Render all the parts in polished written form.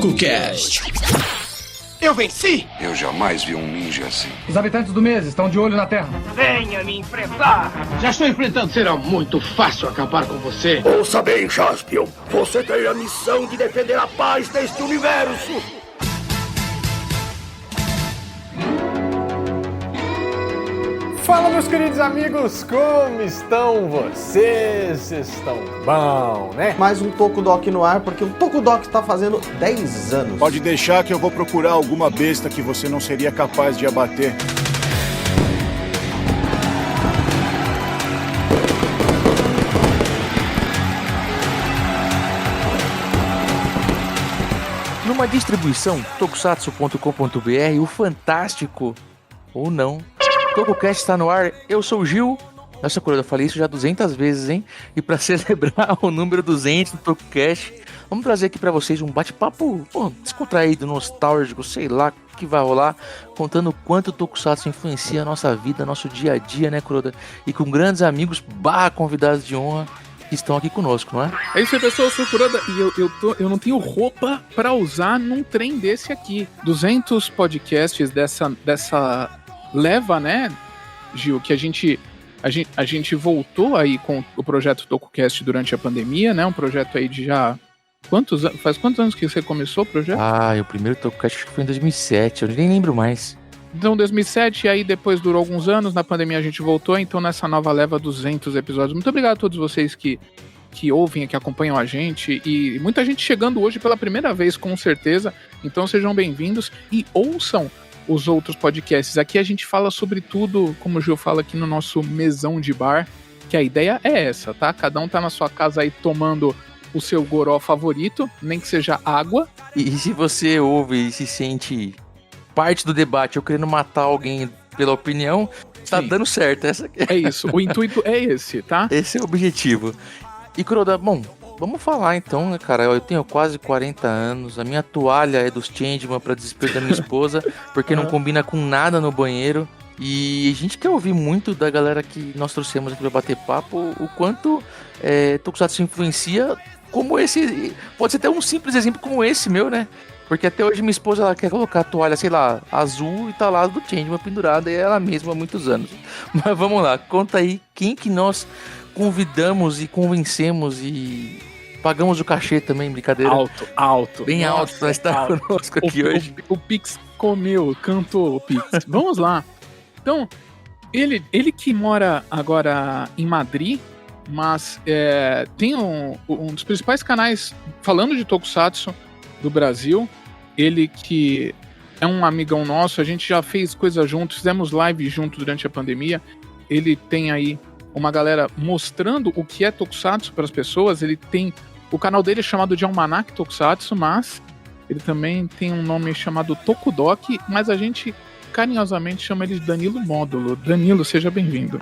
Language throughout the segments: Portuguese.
TokuCast. Eu venci! Eu jamais vi um ninja assim. Os habitantes do mês estão de olho na Terra. Venha me enfrentar! Já estou enfrentando. Será muito fácil acabar com você. Ouça bem, Jaspion. Você tem a missão de defender a paz deste universo. Fala, meus queridos amigos, como estão vocês? Estão bom, né? Mais um Tokudok no ar, porque o Tokudok tá fazendo 10 anos. Pode deixar que eu vou procurar alguma besta que você não seria capaz de abater. Numa distribuição tokusatsu.com.br, o fantástico, ou não, TokuCast está no ar, eu sou o Gil. Nossa, Kuroda, eu falei isso já 200 vezes, hein? E para celebrar o número 200 do TokuCast, vamos trazer aqui para vocês um bate-papo descontraído, nostálgico, sei lá o que vai rolar, contando o quanto o Tokusatsu influencia a nossa vida, nosso dia a dia, né, Kuroda? E com grandes amigos / convidados de honra que estão aqui conosco, não é? É isso aí, pessoal, eu sou o Kuroda e eu não tenho roupa para usar num trem desse aqui. 200 podcasts dessa leva, né, Gil, que a gente voltou aí com o projeto TokuCast durante a pandemia, né, um projeto aí de já... Faz quantos anos que você começou o projeto? O primeiro TokuCast acho que foi em 2007, eu nem lembro mais. Então, 2007, e aí depois durou alguns anos, na pandemia a gente voltou, então nessa nova leva 200 episódios. Muito obrigado a todos vocês que ouvem, que acompanham a gente, e muita gente chegando hoje pela primeira vez, com certeza, então sejam bem-vindos e ouçam os outros podcasts. Aqui a gente fala sobre tudo, como o Gil fala aqui no nosso mesão de bar, que a ideia é essa, tá? Cada um tá na sua casa aí tomando o seu goró favorito, nem que seja água. E se você ouve e se sente parte do debate ou querendo matar alguém pela opinião, tá dando certo. É isso, o intuito é esse, tá? Esse é o objetivo. E, Kuroda, bom, vamos falar então, né, cara? Eu tenho quase 40 anos, a minha toalha é dos Changeman pra desespero da minha esposa, porque não combina com nada no banheiro. E a gente quer ouvir muito da galera que nós trouxemos aqui pra bater papo, o quanto Tokusatsu influencia, como esse... Pode ser até um simples exemplo como esse meu, né? Porque até hoje minha esposa ela quer colocar a toalha, sei lá, azul e tá lá do Changeman pendurada, e ela mesma há muitos anos. Mas vamos lá, conta aí quem que nós convidamos e convencemos e pagamos o cachê também, brincadeira. Alto. Bem Nossa, alto pra estar conosco aqui hoje. O Pix cantou o Pix. Vamos lá. Então, ele que mora agora em Madrid, mas tem um dos principais canais falando de Tokusatsu do Brasil. Ele que é um amigão nosso, a gente já fez coisa junto, fizemos live junto durante a pandemia. Ele tem aí uma galera mostrando o que é Tokusatsu para as pessoas. Ele tem o canal dele chamado de Almanac Tokusatsu, mas ele também tem um nome chamado Tokudok, mas a gente carinhosamente chama ele de Danilo Módulo. Danilo, seja bem-vindo.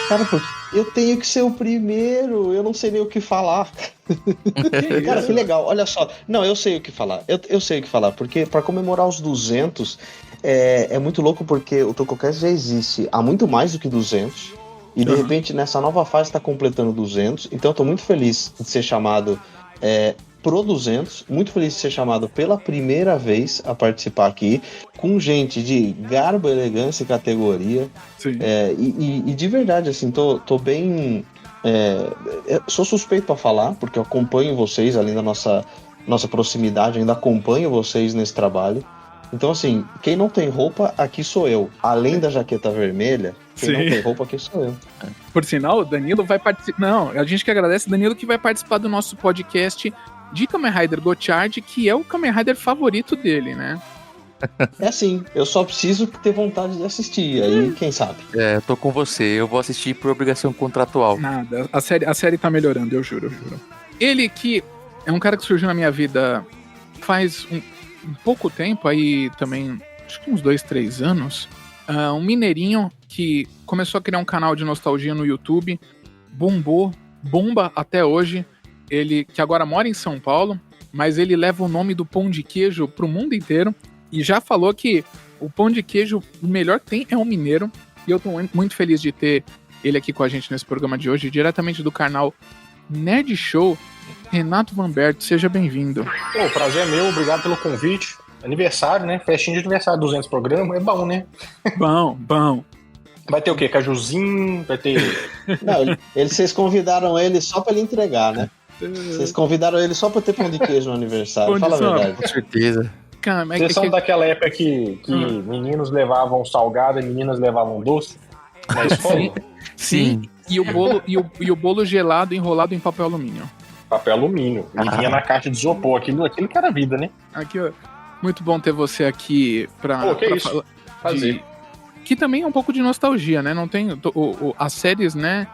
Cara, eu tenho que ser o primeiro, eu não sei nem o que falar. Cara, que legal, olha só. Não, eu sei o que falar, eu sei o que falar, porque para comemorar os 200 é muito louco, porque o TokuCast já existe há muito mais do que 200, e de repente nessa nova fase está completando 200, então eu tô muito feliz de ser chamado pro 200, muito feliz de ser chamado pela primeira vez a participar aqui, com gente de garbo, elegância e categoria. E de verdade, assim, tô bem... sou suspeito para falar, porque eu acompanho vocês, além da nossa proximidade, ainda acompanho vocês nesse trabalho. Então, assim, quem não tem roupa, aqui sou eu. Além da jaqueta vermelha, quem não tem roupa, aqui sou eu. Por sinal, o Danilo vai participar... Não, a gente que agradece o Danilo que vai participar do nosso podcast de Kamen Rider Gotchard, que é o Kamen Rider favorito dele, né? É assim, eu só preciso ter vontade de assistir, aí quem sabe. Eu tô com você, eu vou assistir por obrigação contratual. Nada, a série tá melhorando, eu juro. Ele que é um cara que surgiu na minha vida faz um pouco tempo, aí também, acho que uns 2-3 anos, um mineirinho que começou a criar um canal de nostalgia no YouTube, bomba até hoje. Ele que agora mora em São Paulo, mas ele leva o nome do pão de queijo pro mundo inteiro e já falou que o pão de queijo, o melhor que tem é o mineiro, e eu tô muito feliz de ter ele aqui com a gente nesse programa de hoje, diretamente do canal Nerd Show. Renato Vamberto, seja bem-vindo. Pô, o prazer é meu, obrigado pelo convite. Aniversário, né? Festinha de aniversário, 200 programas, é bom, né? Bom. Vai ter o quê? Cajuzinho? Vai ter... Não, vocês convidaram ele só pra ele entregar, né? Vocês convidaram ele só pra ter pão de queijo no aniversário, fala a verdade. Com certeza. Cara, Vocês são daquela época que meninos levavam salgado e meninas levavam doce na escola? Sim. E o bolo gelado enrolado em papel alumínio. Papel alumínio. E vinha na caixa de isopor. Aquilo que era vida, né? Aqui, ó. Muito bom ter você aqui pra isso? Fazer. Que também é um pouco de nostalgia, né? Não tem... as séries, né?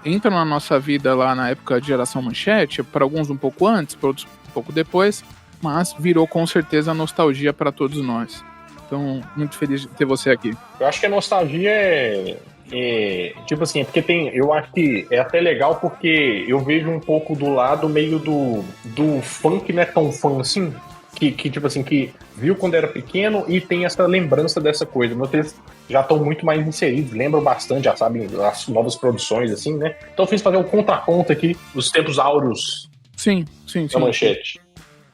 Entram na nossa vida lá na época de Geração Manchete, para alguns um pouco antes, para outros um pouco depois, mas virou com certeza nostalgia para todos nós. Então, muito feliz de ter você aqui. Eu acho que a nostalgia tipo assim, porque eu acho que é até legal porque eu vejo um pouco do lado meio do fã que não é tão fã assim, que tipo assim, que viu quando era pequeno e tem essa lembrança dessa coisa. Meus filhos já estão muito mais inseridos, lembram bastante, já sabem as novas produções, assim, né? Então eu fiz fazer um conta-conta aqui dos tempos áureos da Manchete.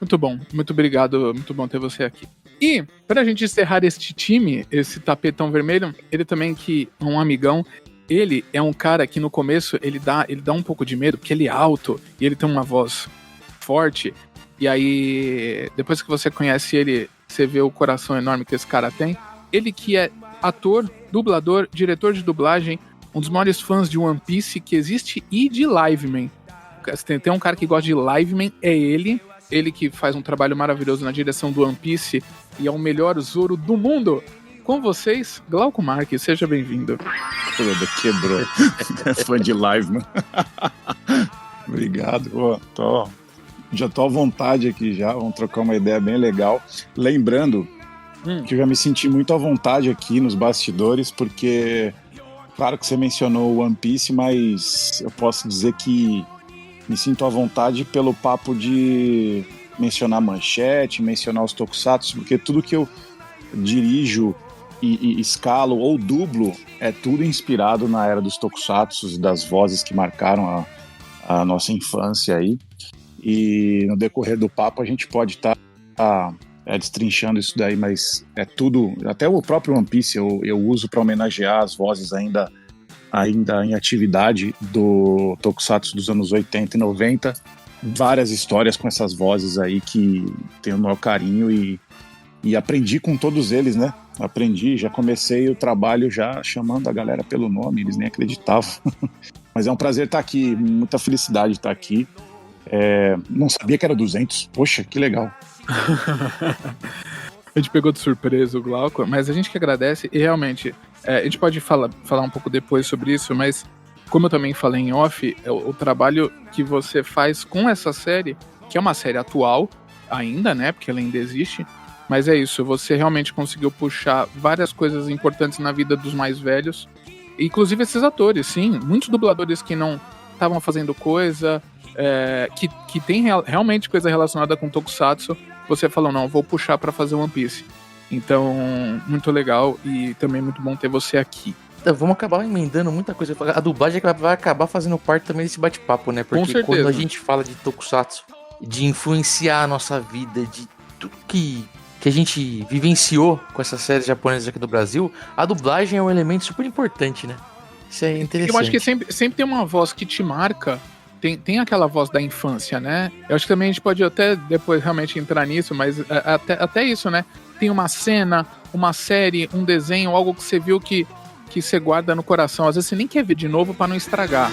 Muito bom, muito obrigado, muito bom ter você aqui. E, pra gente encerrar este time, esse tapetão vermelho, ele também que é um amigão, ele é um cara que no começo ele dá um pouco de medo, porque ele é alto e ele tem uma voz forte, e aí depois que você conhece ele, você vê o coração enorme que esse cara tem. Ele que é ator, dublador, diretor de dublagem, um dos maiores fãs de One Piece que existe e de Liveman. Tem um cara que gosta de Liveman, é ele que faz um trabalho maravilhoso na direção do One Piece e é o melhor Zoro do mundo. Com vocês, Glauco Marques, seja bem-vindo. Quebrou. Fã de Liveman. Obrigado. Já tô à vontade aqui já, vamos trocar uma ideia bem legal. Lembrando que eu já me senti muito à vontade aqui nos bastidores, porque, claro que você mencionou o One Piece, mas eu posso dizer que me sinto à vontade pelo papo de mencionar Manchete, mencionar os Tokusatsu, porque tudo que eu dirijo e escalo ou dublo é tudo inspirado na era dos Tokusatsu, das vozes que marcaram a nossa infância aí. E no decorrer do papo a gente pode estar destrinchando isso daí, mas é tudo, até o próprio One Piece eu uso para homenagear as vozes ainda em atividade do Tokusatsu dos anos 80 e 90, várias histórias com essas vozes aí que tenho o maior carinho e aprendi com todos eles, né? Já comecei o trabalho já chamando a galera pelo nome, eles nem acreditavam. Mas é um prazer estar aqui, muita felicidade estar aqui. Não sabia que era 200, poxa, que legal. A gente pegou de surpresa o Glauco, mas a gente que agradece e realmente, a gente pode falar um pouco depois sobre isso, mas como eu também falei em off, o trabalho que você faz com essa série, que é uma série atual ainda, né, porque ela ainda existe, mas é isso, você realmente conseguiu puxar várias coisas importantes na vida dos mais velhos, inclusive esses atores, sim, muitos dubladores que não estavam fazendo coisa, que tem realmente coisa relacionada com Tokusatsu, você falou, não, vou puxar pra fazer One Piece. Então, muito legal e também muito bom ter você aqui. Vamos acabar emendando muita coisa. A dublagem vai acabar fazendo parte também desse bate-papo, né? Porque quando a gente fala de Tokusatsu, de influenciar a nossa vida, de tudo que a gente vivenciou com essas séries japonesas aqui no Brasil, a dublagem é um elemento super importante, né? Isso é interessante. Eu acho que sempre tem uma voz que te marca. Tem aquela voz da infância, né? Eu acho que também a gente pode até depois realmente entrar nisso, mas até isso, né? Tem uma cena, uma série, um desenho, algo que você viu que você guarda no coração. Às vezes você nem quer ver de novo pra não estragar.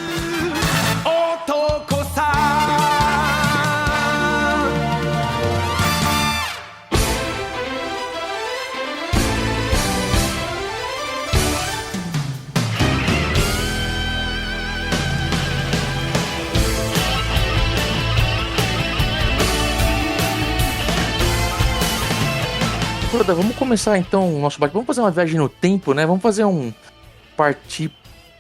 Vamos começar então o nosso bate. Vamos fazer uma viagem no tempo, né? Vamos fazer partir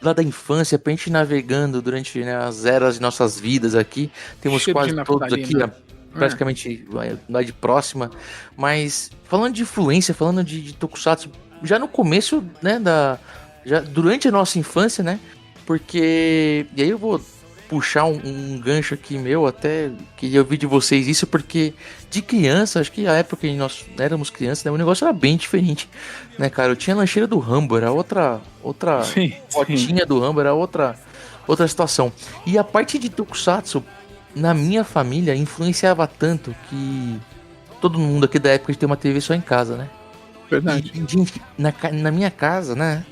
lá da infância pra gente ir navegando durante, né, as eras de nossas vidas aqui. Temos quase todos aqui, praticamente idade próxima. Mas falando de influência, falando de Tokusatsu, já no começo, né, já durante a nossa infância, né? Porque, e aí eu vou puxar um gancho aqui meu, até queria ouvir de vocês isso, porque de criança, acho que a época que nós éramos crianças, né, o negócio era bem diferente, né, cara? Eu tinha a lancheira do Rambo, era outra potinha do Rambo, era outra situação. E a parte de Tokusatsu, na minha família, influenciava tanto que todo mundo aqui da época tem uma TV só em casa, né? Verdade. Na minha casa, né,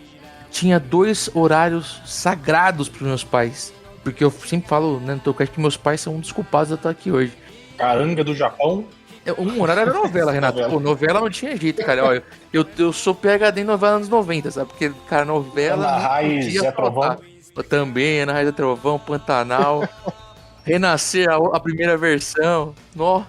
tinha 2 horários sagrados pros meus pais. Porque eu sempre falo, né, no Tocast, que meus pais são um dos culpados de eu estar aqui hoje. Caranga do Japão. Um horário era novela, Renato. Pô, novela não tinha jeito, cara. Olha, eu sou PhD em novela anos 90, sabe? Porque, cara, novela. Ana Raiz, Zé Trovão. Também, Ana Raiz, Zé Trovão, Pantanal. Renascer, a primeira versão. Nó.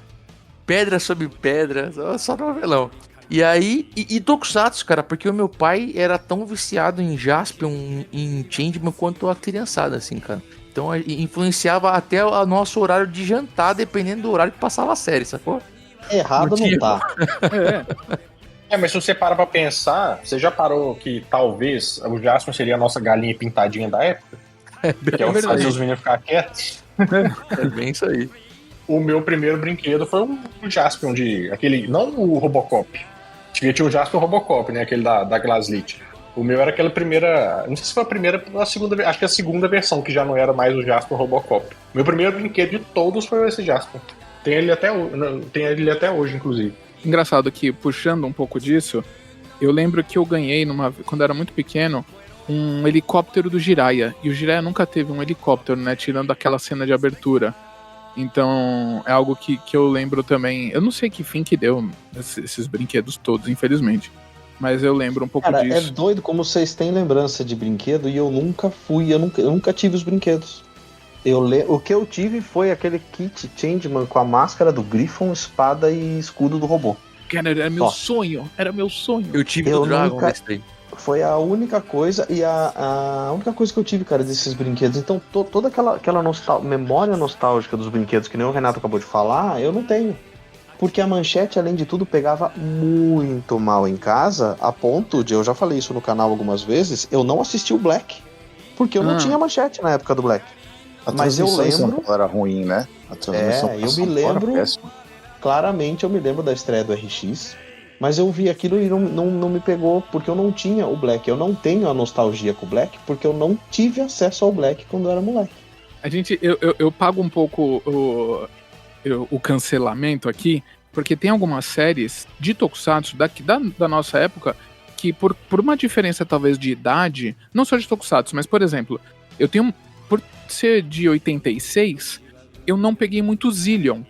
Pedra sobre pedra. Só novelão. E aí, e Tokusatsu, cara, porque o meu pai era tão viciado em Jaspion, em Changeman, quanto a criançada, assim, cara. Então influenciava até o nosso horário de jantar, dependendo do horário que passava a série, sacou? Errado não tá. Mas se você para pra pensar, você já parou que talvez o Jaspion seria a nossa galinha pintadinha da época? Que é o que fazia os meninos ficar quietos? É bem isso aí. O meu primeiro brinquedo foi um Jaspion não o Robocop. Tinha o Jaspion Robocop, né? Aquele da Glaslit. O meu era aquela primeira. Não sei se foi a primeira ou a segunda. Acho que a segunda versão, que já não era mais o Jaspion Robocop. Meu primeiro brinquedo de todos foi esse Jaspion. Tem ele até hoje, inclusive. Engraçado que, puxando um pouco disso, eu lembro que eu ganhei, quando eu era muito pequeno, um helicóptero do Jiraiya. E o Jiraiya nunca teve um helicóptero, né? Tirando aquela cena de abertura. Então, é algo que eu lembro também. Eu não sei que fim que deu esses brinquedos todos, infelizmente. Mas eu lembro um pouco disso. É doido como vocês têm lembrança de brinquedo e eu nunca fui, eu nunca tive os brinquedos. O que eu tive foi aquele kit Changeman com a máscara do Griffon, espada e escudo do robô. Cara, era meu sonho. Eu tive o Dragon desse daí. Foi a única coisa, e a única coisa que eu tive, cara, desses brinquedos. Então, toda aquela memória nostálgica dos brinquedos, que nem o Renato acabou de falar, eu não tenho. Porque a manchete, além de tudo, pegava muito mal em casa, a ponto de, eu já falei isso no canal algumas vezes, eu não assisti o Black. Porque eu não tinha manchete na época do Black. Mas eu lembro... era ruim, né? Eu me lembro... Claramente eu me lembro da estreia do RX. Mas eu vi aquilo e não me pegou, porque eu não tinha o Black. Eu não tenho a nostalgia com o Black, porque eu não tive acesso ao Black quando eu era moleque. Eu pago um pouco o cancelamento aqui, porque tem algumas séries de Tokusatsu da nossa época que por uma diferença talvez de idade, não só de Tokusatsu, mas por exemplo, eu tenho, por ser de 86, eu não peguei muito Zillion.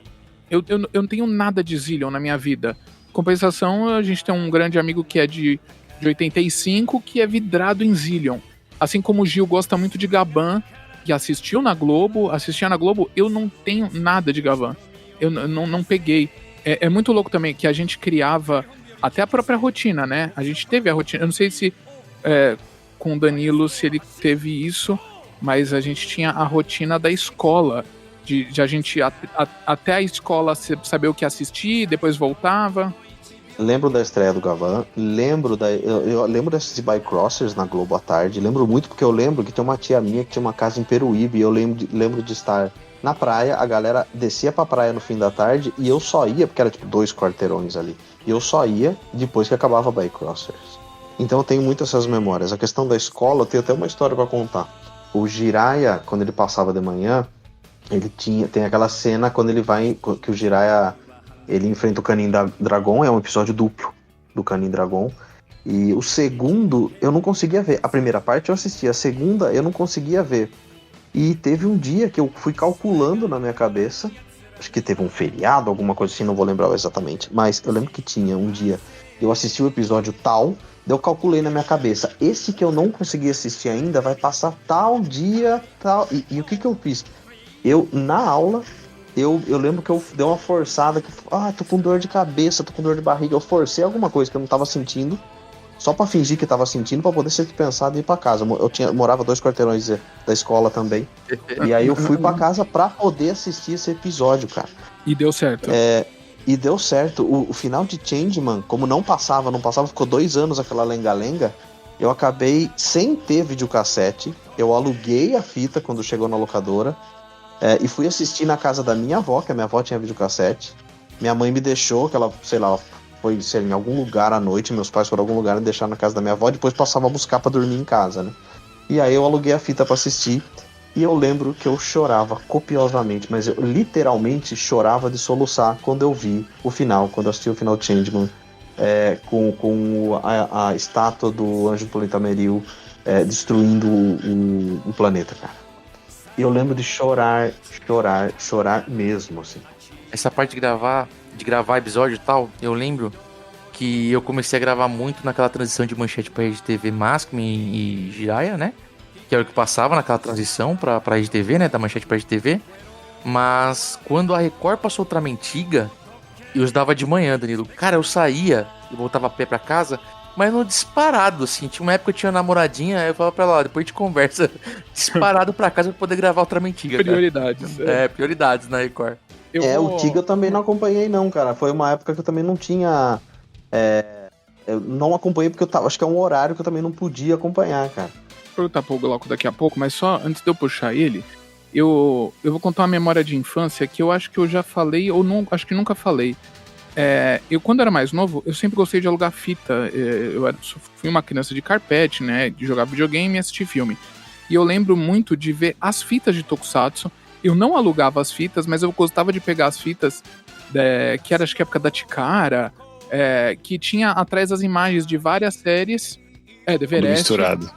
Eu não tenho nada de Zillion na minha vida. Compensação, a gente tem um grande amigo que é de 85, que é vidrado em Zillion. Assim como o Gil gosta muito de Gaban, que assistia na Globo, eu não tenho nada de Gaban. Eu não peguei. É muito louco também que a gente criava até a própria rotina, né? A gente teve a rotina, eu não sei se com o Danilo se ele teve isso, mas a gente tinha a rotina da escola, de a gente até a escola saber o que assistir, depois voltava. Lembro da estreia do Gavan, eu lembro desses Bycrossers na Globo à tarde, lembro muito porque eu lembro que tem uma tia minha que tinha uma casa em Peruíbe, e eu lembro de estar na praia, a galera descia pra praia no fim da tarde, e eu só ia, porque era tipo 2 quarteirões ali, e eu só ia depois que acabava Bycrossers. Então eu tenho muitas essas memórias. A questão da escola, eu tenho até uma história pra contar. O Jiraiya, quando ele passava de manhã, tem aquela cena quando ele vai, que o Jiraiya ele enfrenta o Kanin Dragon, é um episódio duplo do Kanin Dragon, e o segundo eu não conseguia ver. A primeira parte eu assisti, a segunda eu não conseguia ver. E teve um dia que eu fui calculando na minha cabeça, acho que teve um feriado, alguma coisa assim, não vou lembrar exatamente, mas eu lembro que tinha um dia, eu assisti o episódio tal, eu calculei na minha cabeça, esse que eu não consegui assistir ainda vai passar tal dia, tal, e o que eu fiz? Eu, na aula, eu lembro que eu dei uma forçada, que tô com dor de cabeça, tô com dor de barriga, eu forcei alguma coisa que eu não tava sentindo, só pra fingir que tava sentindo, pra poder ser pensado e ir pra casa. Eu morava 2 quarteirões da escola também, e aí eu fui pra casa pra poder assistir esse episódio, cara. E deu certo. E deu certo. O final de Changeman, como não passava, ficou 2 anos aquela lenga-lenga, eu acabei sem ter videocassete. Eu aluguei a fita quando chegou na locadora e fui assistir na casa da minha avó, que a minha avó tinha videocassete. Minha mãe me deixou, que ela, sei lá, foi em algum lugar à noite, meus pais foram a algum lugar e deixaram na casa da minha avó, depois passava a buscar pra dormir em casa, né? E aí eu aluguei a fita pra assistir, e eu lembro que eu chorava copiosamente, mas eu literalmente chorava de soluçar quando eu vi o final, quando eu assisti o final de Changeman, com a estátua do Anjo do Planeta Meril destruindo o planeta, cara. E eu lembro de chorar mesmo, assim. Essa parte de gravar episódio e tal, eu lembro que eu comecei a gravar muito naquela transição de Manchete pra Rede TV, Maskman e Jiraiya, né? Que era o que passava naquela transição pra Rede TV, né? Da Manchete pra Rede TV. Mas quando a Record passou Ultramantiga, eu estudava de manhã, Danilo. Cara, eu saía e voltava a pé pra casa, mas no disparado, assim. Tinha uma época que eu tinha uma namoradinha, aí eu falava pra ela, depois a gente conversa disparado pra casa pra poder gravar Ultramantiga. Prioridades. Prioridades na Record. O Tiga eu também não acompanhei não, cara. Foi uma época que eu também não tinha... eu não acompanhei porque acho que é um horário que eu também não podia acompanhar, cara. Vou perguntar pro Glauco daqui a pouco, mas só antes de eu puxar ele, eu vou contar uma memória de infância que eu acho que eu já falei, ou não, acho que nunca falei. Eu, quando era mais novo, eu sempre gostei de alugar fita. Fui uma criança de carpete, né? De jogar videogame e assistir filme. E eu lembro muito de ver as fitas de Tokusatsu. Eu não alugava as fitas, mas eu gostava de pegar as fitas que era, acho que, época da Ticara, que tinha atrás as imagens de várias séries. Do Everest. Tudo misturado.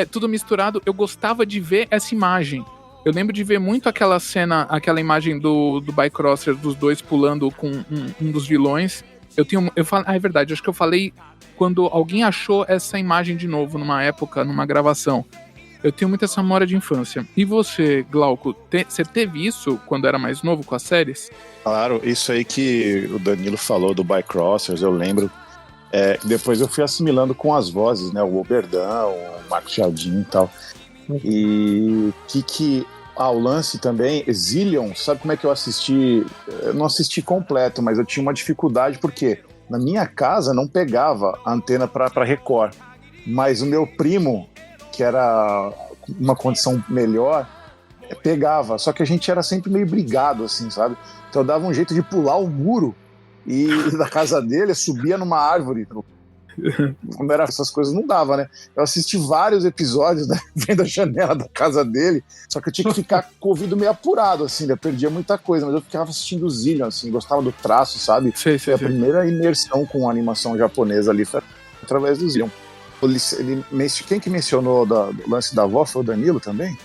Tudo misturado. Eu gostava de ver essa imagem. Eu lembro de ver muito aquela cena, aquela imagem do Bycrosser, dos dois pulando com um dos vilões. É verdade, acho que eu falei quando alguém achou essa imagem de novo numa época, numa gravação. Eu tenho muita essa memória de infância. E você, Glauco, você teve isso quando era mais novo com as séries? Claro, isso aí que o Danilo falou do Bycrossers, eu lembro. Depois eu fui assimilando com as vozes, né? O Oberdão, o Marcos Jardim e tal. E o lance também, Zillion, sabe como é que eu assisti? Eu não assisti completo, mas eu tinha uma dificuldade porque na minha casa não pegava a antena para Record. Mas o meu primo, que era uma condição melhor, pegava. Só que a gente era sempre meio brigado, assim, sabe? Então eu dava um jeito de pular o muro e da casa dele, subia numa árvore. Como era essas coisas, não dava, né? Eu assisti vários episódios, né, vendo a janela da casa dele, só que eu tinha que ficar com o ouvido meio apurado, assim, eu perdia muita coisa, mas eu ficava assistindo o Zillion, assim, gostava do traço, sabe? Foi a primeira imersão com a animação japonesa ali, foi através do Zillion. Quem que mencionou do lance da avó foi o Danilo também?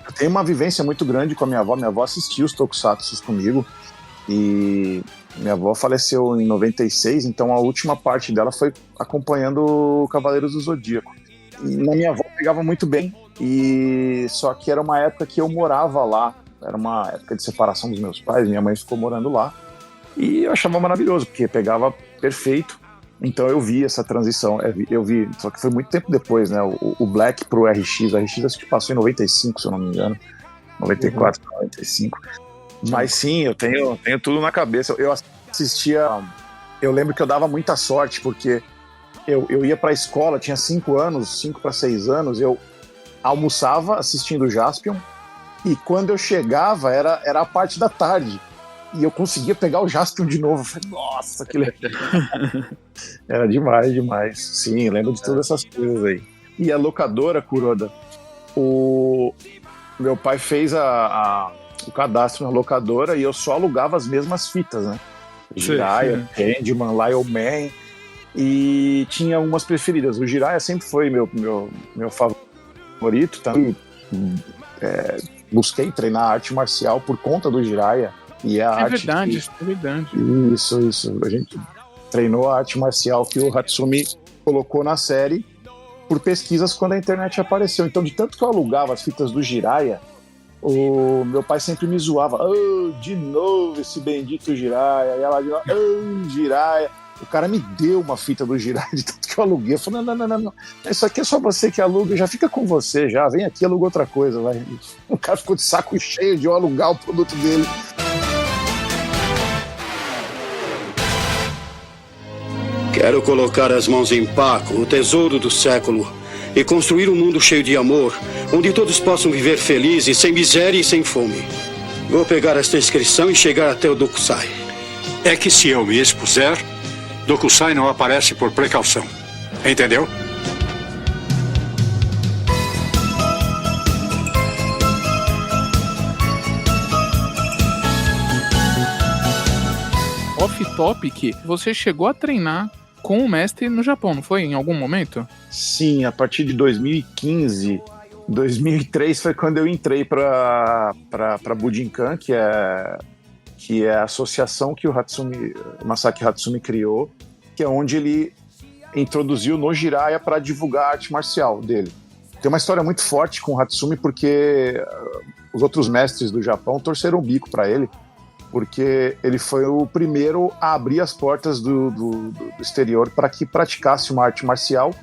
Eu tenho uma vivência muito grande com a minha avó assistiu os Tokusatsu comigo, e minha avó faleceu em 96, então a última parte dela foi acompanhando o Cavaleiros do Zodíaco. E na minha avó pegava muito bem, só que era uma época que eu morava lá, era uma época de separação dos meus pais, minha mãe ficou morando lá, e eu achava maravilhoso, porque pegava perfeito, então eu vi essa transição, só que foi muito tempo depois, né, o Black pro RX acho que passou em 95, se eu não me engano, 94, 95. Mas sim, eu tenho tudo na cabeça. Eu assistia. Eu lembro que eu dava muita sorte, porque eu ia pra escola, tinha 5 para 6 anos, eu almoçava assistindo o Jaspion, e quando eu chegava era a parte da tarde. E eu conseguia pegar o Jaspion de novo. Eu falei, nossa, que legal. Era demais. Sim, lembro de todas essas coisas aí. E a locadora, Kuroda, meu pai fez o cadastro na locadora e eu só alugava as mesmas fitas, né? Jiraiya, Candyman, Lion Man, e tinha algumas preferidas. O Jiraiya sempre foi meu favorito, então busquei treinar arte marcial por conta do Jiraiya. E a arte verdade. Isso. A gente treinou a arte marcial que o Hatsumi colocou na série por pesquisas quando a internet apareceu. Então, de tanto que eu alugava as fitas do Jiraiya, o meu pai sempre me zoava. De novo esse bendito Jiraiya. E ela dizia, Jiraiya. O cara me deu uma fita do Jiraiya de tanto que eu aluguei. Eu falei, não. Isso aqui é só você que aluga, já fica com você, já. Vem aqui, aluga outra coisa. Vai. O cara ficou de saco cheio de eu alugar o produto dele. Quero colocar as mãos em Paco, o tesouro do século, e construir um mundo cheio de amor, onde todos possam viver felizes, sem miséria e sem fome. Vou pegar esta inscrição e chegar até o Dokusai. É que se eu me expuser, Dokusai não aparece por precaução. Entendeu? Off-topic, você chegou a treinar com o mestre no Japão, não foi? Em algum momento? Sim, a partir de 2015, 2003 foi quando eu entrei para Bujinkan, que é a associação que o Masaaki Hatsumi criou, que é onde ele introduziu no Jiraiya para divulgar a arte marcial dele. Tem uma história muito forte com o Hatsumi, porque os outros mestres do Japão torceram o bico para ele, porque ele foi o primeiro a abrir as portas do exterior para que praticasse uma arte marcial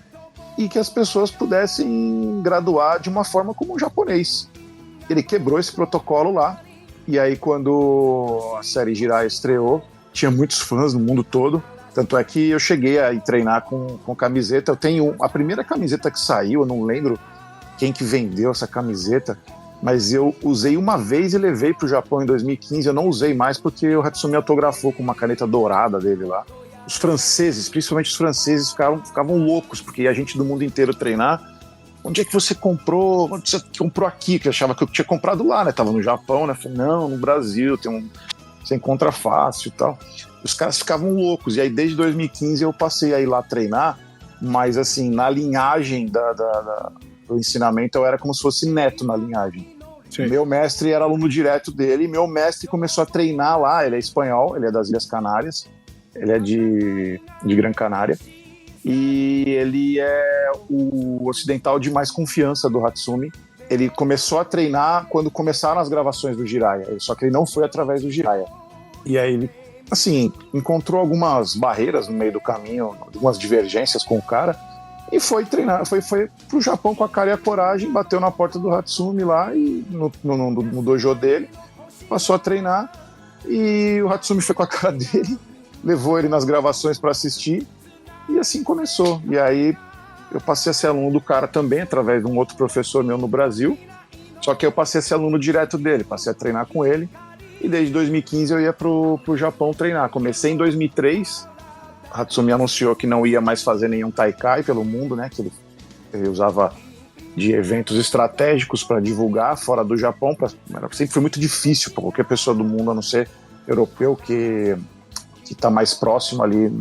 e que as pessoas pudessem graduar de uma forma como um japonês. Ele quebrou esse protocolo lá, e aí quando a série Jiraiya estreou, tinha muitos fãs no mundo todo, tanto é que eu cheguei a ir treinar com camiseta. Eu tenho a primeira camiseta que saiu, eu não lembro quem que vendeu essa camiseta, mas eu usei uma vez e levei para o Japão em 2015, eu não usei mais porque o Hatsumi autografou com uma caneta dourada dele lá. Os franceses, principalmente os franceses, ficavam loucos, porque a gente do mundo inteiro treinar. Onde é que você comprou? Onde você comprou aqui? Que eu achava que eu tinha comprado lá, né? Tava no Japão, né? Falei, não, no Brasil, você encontra fácil e tal. Os caras ficavam loucos, e aí desde 2015 eu passei a ir lá treinar, mas assim, na linhagem do ensinamento eu era como se fosse neto na linhagem. Sim. Meu mestre era aluno direto dele, e meu mestre começou a treinar lá. Ele é espanhol, ele é das Ilhas Canárias, ele é de Gran Canária, e ele é o ocidental de mais confiança do Hatsumi. Ele começou a treinar quando começaram as gravações do Jiraiya, só que ele não foi através do Jiraiya. E aí ele, assim, encontrou algumas barreiras no meio do caminho, algumas divergências com o cara, e foi treinar, foi pro Japão com a cara e a coragem, bateu na porta do Hatsumi lá, e no dojo dele, passou a treinar, e o Hatsumi foi com a cara dele, levou ele nas gravações para assistir, e assim começou. E aí eu passei a ser aluno do cara também, através de um outro professor meu no Brasil, só que eu passei a ser aluno direto dele, passei a treinar com ele, e desde 2015 eu ia pro Japão treinar. Comecei em 2003, Hatsumi anunciou que não ia mais fazer nenhum Taikai pelo mundo, né, que ele usava de eventos estratégicos para divulgar fora do Japão. Sempre foi muito difícil para qualquer pessoa do mundo, a não ser europeu, que está mais próximo ali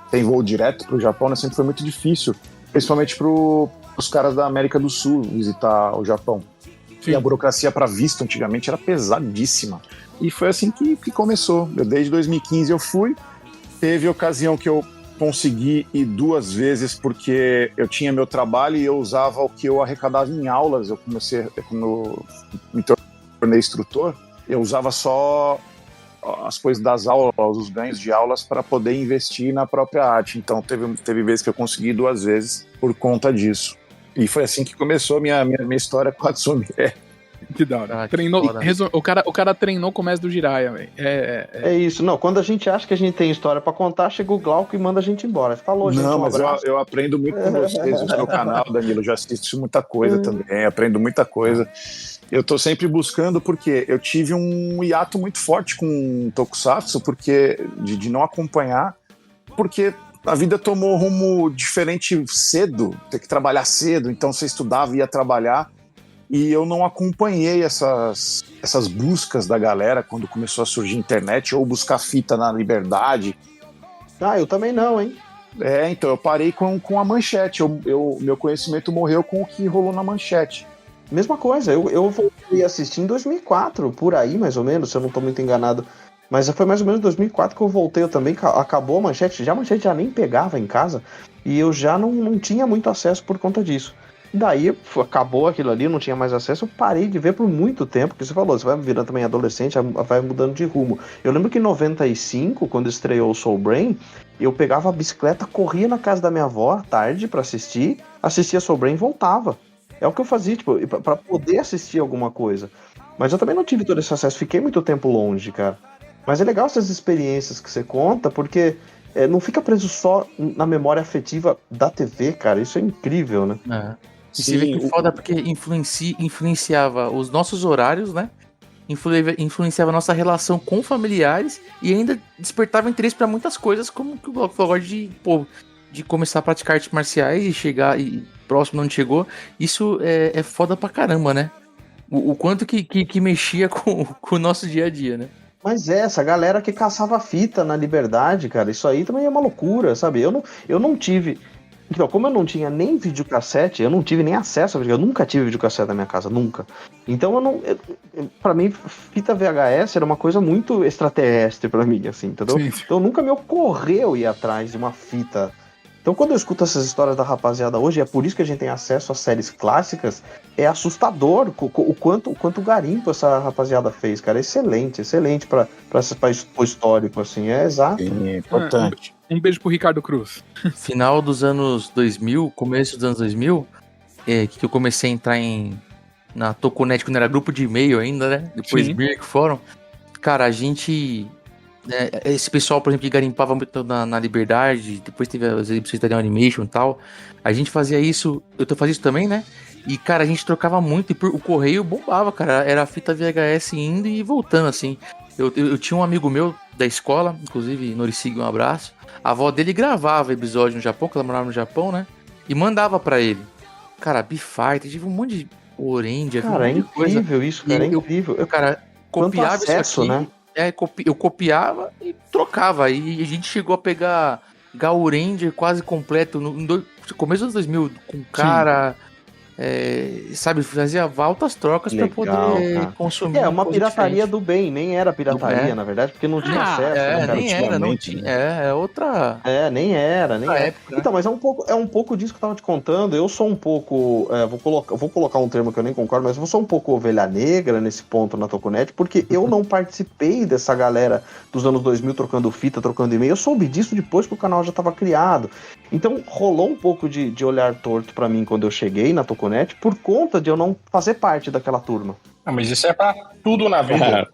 tem voo direto para o Japão, né? Sempre foi muito difícil, principalmente para os caras da América do Sul visitar o Japão. Sim. E a burocracia para visto antigamente era pesadíssima. E foi assim que começou. Desde 2015 eu fui. Teve ocasião que eu consegui ir 2 vezes, porque eu tinha meu trabalho e eu usava o que eu arrecadava em aulas. Quando me tornei instrutor, eu usava só as coisas das aulas, os ganhos de aulas, para poder investir na própria arte. Então teve vezes que eu consegui 2 vezes por conta disso. E foi assim que começou a minha história com o Hatsumi. Que da hora. O cara treinou com o mestre do Jiraiya, velho. É isso. Não, quando a gente acha que a gente tem história pra contar, chega o Glauco e manda a gente embora. Falou, gente. Não, mas eu aprendo muito com vocês, no seu canal, Danilo. Eu já assisto muita coisa também, aprendo muita coisa. Eu tô sempre buscando, porque eu tive um hiato muito forte com Tokusatsu, porque de não acompanhar, porque a vida tomou rumo diferente cedo, ter que trabalhar cedo, então você estudava e ia trabalhar, e eu não acompanhei essas buscas da galera quando começou a surgir internet, ou buscar fita na Liberdade. Eu também não, hein? Então eu parei com a Manchete, meu conhecimento morreu com o que rolou na Manchete. Mesma coisa, eu voltei a assistir em 2004, por aí mais ou menos, se eu não tô muito enganado. Mas foi mais ou menos em 2004 que eu voltei, eu também, acabou a Manchete já nem pegava em casa, e eu já não tinha muito acesso por conta disso. Daí acabou aquilo ali, eu não tinha mais acesso, eu parei de ver por muito tempo, porque você falou, você vai virando também adolescente, vai mudando de rumo. Eu lembro que em 95, quando estreou o Soul Brain, eu pegava a bicicleta, corria na casa da minha avó à tarde pra assistia Soul Brain e voltava. É o que eu fazia, tipo, pra poder assistir alguma coisa. Mas eu também não tive todo esse acesso, fiquei muito tempo longe, cara. Mas é legal essas experiências que você conta, porque não fica preso só na memória afetiva da TV, cara. Isso é incrível, né? E você vê que foda porque influenciava os nossos horários, né? Influenciava a nossa relação com familiares e ainda despertava interesse pra muitas coisas, como que o Glauco falou agora de começar a praticar artes marciais e chegar e próximo onde chegou. Isso é foda pra caramba, né? O quanto que mexia com o nosso dia a dia, né? Mas essa galera que caçava fita na Liberdade, cara, isso aí também é uma loucura, sabe? Eu não tive... Então, como eu não tinha nem videocassete, eu não tive nem acesso a videocassete, eu nunca tive videocassete na minha casa, nunca. Então, pra mim, fita VHS era uma coisa muito extraterrestre pra mim, assim, entendeu? Sim. Então, nunca me ocorreu ir atrás de uma fita. Então, quando eu escuto essas histórias da rapaziada hoje, é por isso que a gente tem acesso às séries clássicas, é assustador o quanto garimpo essa rapaziada fez, cara. Excelente pra o histórico, assim, é exato. É importante. Um beijo pro Ricardo Cruz. Final dos anos 2000, começo dos anos 2000, que eu comecei a entrar na Toconet, quando era grupo de e-mail ainda, né? Depois Mirk Fórum. Cara, a gente... esse pessoal, por exemplo, que garimpava muito na Liberdade, depois teve as exibições da Animation e tal. A gente fazia isso, eu fazia isso também, né? E, cara, a gente trocava muito, e o correio bombava, cara. Era a fita VHS indo e voltando, assim. Eu tinha um amigo meu da escola, inclusive, Noricig, um abraço. A avó dele gravava episódio no Japão, que ela morava no Japão, né? E mandava pra ele. Cara, B-Fighter, tive um monte de Orange, cara, um monte de coisa. Incrível isso, cara, é incrível. Cara, copiava acesso, isso aqui, né? Eu copiava e trocava. E a gente chegou a pegar Gauranger quase completo no começo dos 2000, com cara... sabe, fazia altas trocas para poder consumir. Uma pirataria diferente. Do bem, nem era pirataria, na verdade, porque não tinha acesso. Né, cara, nem era, não tinha. É outra. Nem era. Época, então, mas é um pouco disso que eu tava te contando. Eu sou um pouco. Vou colocar um termo que eu nem concordo, mas eu sou um pouco ovelha negra nesse ponto na Toconet, porque eu não participei dessa galera dos anos 2000 trocando fita, trocando e-mail. Eu soube disso depois que o canal já tava criado. Então, rolou um pouco de olhar torto para mim quando eu cheguei na Toconet, por conta de eu não fazer parte daquela turma. Mas isso é pra tudo na vida.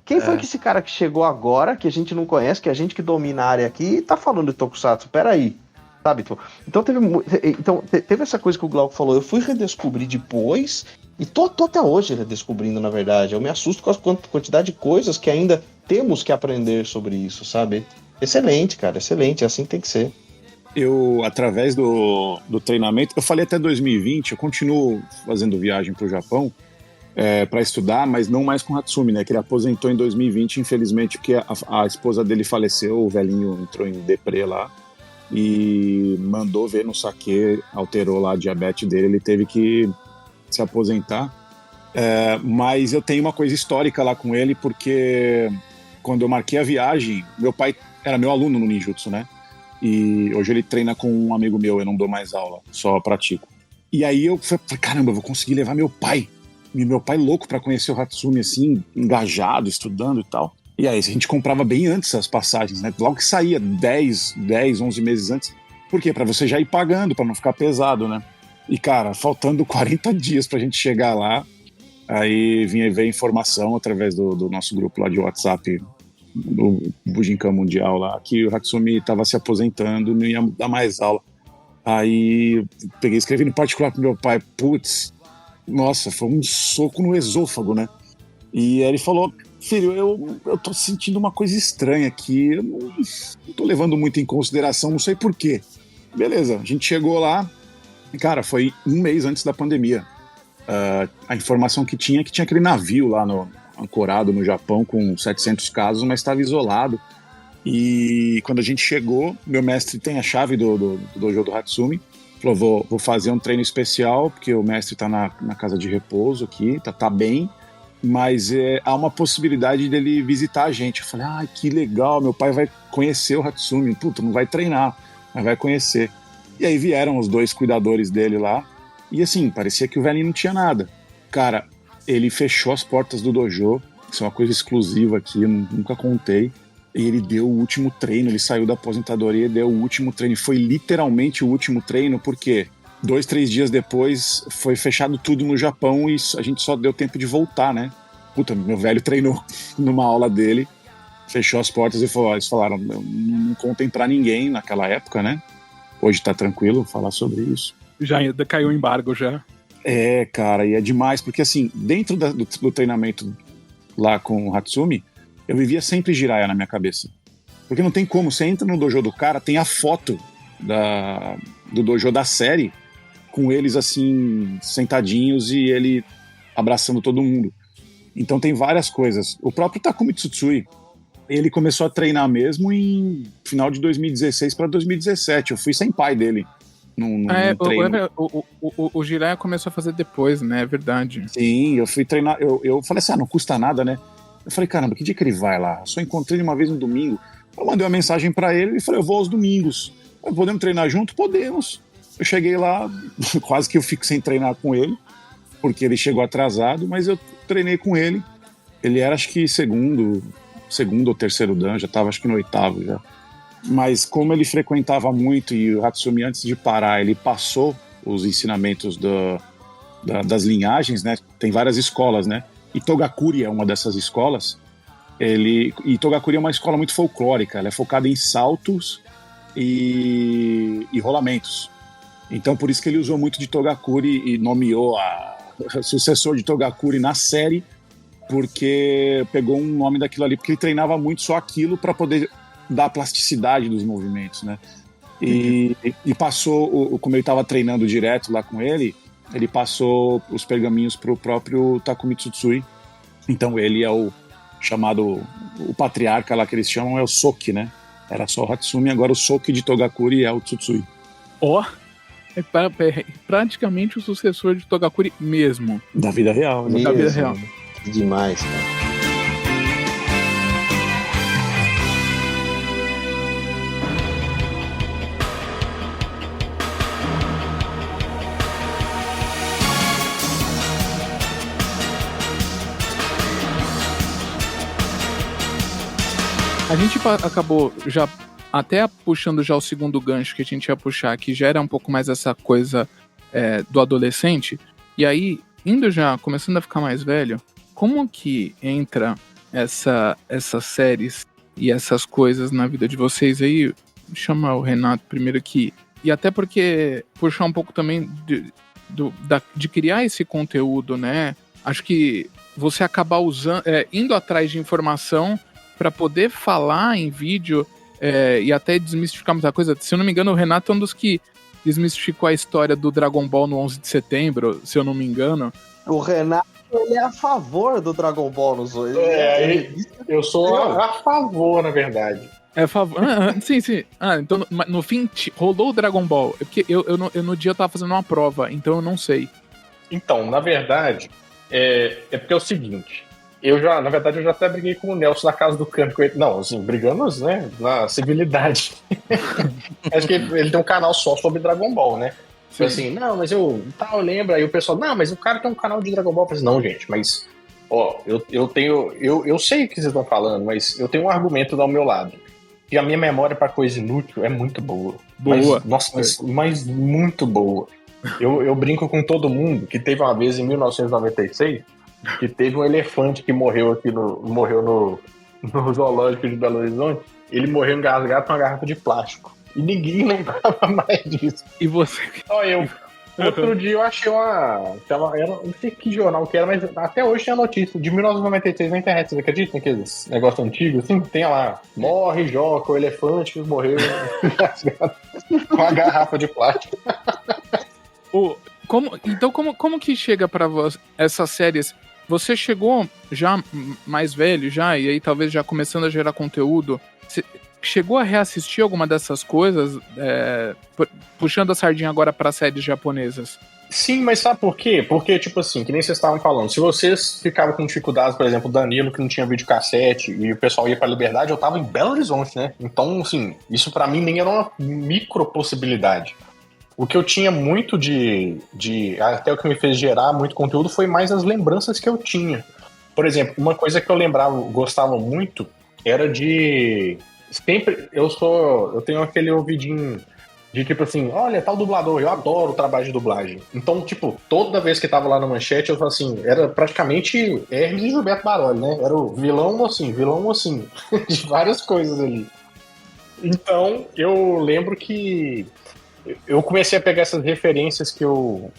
Quem foi que esse cara que chegou agora, que a gente não conhece, que a gente que domina a área aqui, tá falando de Tokusatsu? Peraí. Sabe? Então teve essa coisa que o Glauco falou, eu fui redescobrir depois, e tô até hoje redescobrindo, na verdade. Eu me assusto com a quantidade de coisas que ainda temos que aprender sobre isso, sabe? Excelente, cara, excelente, assim tem que ser. Eu, através do treinamento, eu falei até 2020, eu continuo fazendo viagem para o Japão para estudar, mas não mais com o Hatsumi, né? Que ele aposentou em 2020, infelizmente, porque a esposa dele faleceu, o velhinho entrou em deprê lá e mandou ver no saque, alterou lá a diabetes dele, ele teve que se aposentar. Mas eu tenho uma coisa histórica lá com ele, porque quando eu marquei a viagem, meu pai era meu aluno no ninjutsu, né? E hoje ele treina com um amigo meu, eu não dou mais aula, só pratico. E aí eu falei, caramba, eu vou conseguir levar meu pai. E meu pai louco pra conhecer o Hatsumi, assim, engajado, estudando e tal. E aí a gente comprava bem antes as passagens, né? Logo que saía, 10, 11 meses antes. Por quê? Pra você já ir pagando, pra não ficar pesado, né? E cara, faltando 40 dias pra gente chegar lá, aí veio informação através do nosso grupo lá de WhatsApp, do Bujinkan Mundial lá, que o Hatsumi estava se aposentando, não ia dar mais aula. Aí peguei, escrevi no particular pro meu pai, putz, nossa, foi um soco no esôfago, né? E aí ele falou, filho, eu tô sentindo uma coisa estranha aqui, eu não tô levando muito em consideração, não sei por quê. Beleza, a gente chegou lá, cara, foi um mês antes da pandemia. A informação que tinha aquele navio lá ancorado no Japão com 700 casos, mas estava isolado. E quando a gente chegou, meu mestre tem a chave do dojo do Hatsumi, falou, vou fazer um treino especial, porque o mestre está na casa de repouso aqui, tá bem, mas há uma possibilidade dele visitar a gente. Eu falei, que legal, meu pai vai conhecer o Hatsumi, puta, não vai treinar, mas vai conhecer. E aí vieram os dois cuidadores dele lá, e assim, parecia que o velhinho não tinha nada. Cara, ele fechou as portas do dojo, isso é uma coisa exclusiva aqui, eu nunca contei. E ele deu o último treino, ele saiu da aposentadoria e deu o último treino. Foi literalmente o último treino, porque 2, 3 dias depois foi fechado tudo no Japão e a gente só deu tempo de voltar, né? Puta, meu velho treinou numa aula dele fechou as portas e falou, eles falaram, não contem pra ninguém naquela época, né? Hoje tá tranquilo falar sobre isso. Já caiu o embargo, já. É, cara, e é demais, porque assim, dentro do treinamento lá com o Hatsumi, eu vivia sempre Jiraiya na minha cabeça. Porque não tem como, você entra no dojo do cara, tem a foto do dojo da série, com eles assim, sentadinhos e ele abraçando todo mundo. Então tem várias coisas. O próprio Takumi Tsutsui, ele começou a treinar mesmo em final de 2016 para 2017. Eu fui senpai dele num treino. O Jiraiya começou a fazer depois, né? É verdade. Sim, eu fui treinar. Eu falei assim, não custa nada, né? Eu falei, caramba, que dia que ele vai lá? Eu só encontrei ele uma vez no domingo. Eu mandei uma mensagem para ele e falei, eu vou aos domingos. Podemos treinar junto? Podemos. Eu cheguei lá, quase que eu fico sem treinar com ele, porque ele chegou atrasado, mas eu treinei com ele. Ele era, acho que, segundo ou terceiro dan, já estava acho que no 8º já. Mas como ele frequentava muito e o Hatsumi, antes de parar, ele passou os ensinamentos das linhagens, né? Tem várias escolas, né? E Togakuri é uma dessas escolas. E Togakuri é uma escola muito folclórica, ela é focada em saltos e rolamentos. Então por isso que ele usou muito de Togakuri e nomeou o sucessor de Togakuri na série, porque pegou um nome daquilo ali, porque ele treinava muito só aquilo para poder dar a plasticidade dos movimentos, né? E passou, como ele estava treinando direto lá com ele passou os pergaminhos pro próprio Takumi Tsutsui. Então ele é o chamado, o patriarca lá que eles chamam é o Soki, né? Era só o Hatsumi, agora o Soki de Togakuri é o Tsutsui. É praticamente o sucessor de Togakuri mesmo. Da vida real. Da vida real. Demais, cara. A gente acabou já até puxando já o segundo gancho que a gente ia puxar, que já era um pouco mais essa coisa do adolescente. E aí, indo já, começando a ficar mais velho, como que entra essas séries e essas coisas na vida de vocês aí? Chama o Renato primeiro aqui. E até porque puxar um pouco também de criar esse conteúdo, né? Acho que você acabar indo atrás de informação para poder falar em vídeo e até desmistificar muita coisa. Se eu não me engano, o Renato é um dos que desmistificou a história do Dragon Ball no 11 de setembro, se eu não me engano. O Renato, ele é a favor do Dragon Ball nos dois. Eu sou a favor, na verdade. É a favor. Sim. Então, no fim, rolou o Dragon Ball. Porque eu no dia eu tava fazendo uma prova, então eu não sei. Então, na verdade, é porque é o seguinte. Eu já até briguei com o Nelson na casa do Kami. Não, assim, brigamos, né, na civilidade. Acho que ele tem um canal só sobre Dragon Ball, né? Foi assim, não, mas eu lembro. Aí o pessoal, não, mas o cara tem um canal de Dragon Ball. Eu falei, não, gente, mas, eu sei o que vocês estão falando, mas eu tenho um argumento ao meu lado. E a minha memória para coisa inútil é muito boa. Mas muito boa. Eu brinco com todo mundo que teve uma vez em 1996 que teve um elefante que morreu no zoológico de Belo Horizonte. Ele morreu engasgado com uma garrafa de plástico. E ninguém lembrava mais disso. E você? Só eu. Outro dia eu achei não sei que jornal que era, mas até hoje tem a notícia de 1996 na internet. Vocês acreditam naqueles negócios antigos? Assim, tem lá, morre Joca, o elefante que morreu engasgado com a garrafa de plástico. Como que chega pra você essas séries? Você chegou já mais velho, e aí talvez já começando a gerar conteúdo, você chegou a reassistir alguma dessas coisas, puxando a sardinha agora para séries japonesas? Sim, mas sabe por quê? Porque, tipo assim, que nem vocês estavam falando, se vocês ficavam com dificuldades, por exemplo, o Danilo, que não tinha videocassete, e o pessoal ia pra Liberdade, eu tava em Belo Horizonte, né? Então, assim, isso pra mim nem era uma micro possibilidade. O que eu tinha muito até o que me fez gerar muito conteúdo foi mais as lembranças que eu tinha. Por exemplo, uma coisa que eu gostava muito, era de... Sempre, eu tenho aquele ouvidinho De tipo assim, olha, tal dublador, eu adoro o trabalho de dublagem. Então, tipo, toda vez que tava lá na manchete, eu falava assim, era praticamente Hermes e Gilberto Baroli, né? Era o vilão assim, de várias coisas ali. Então, eu lembro que eu comecei a pegar essas referências que eu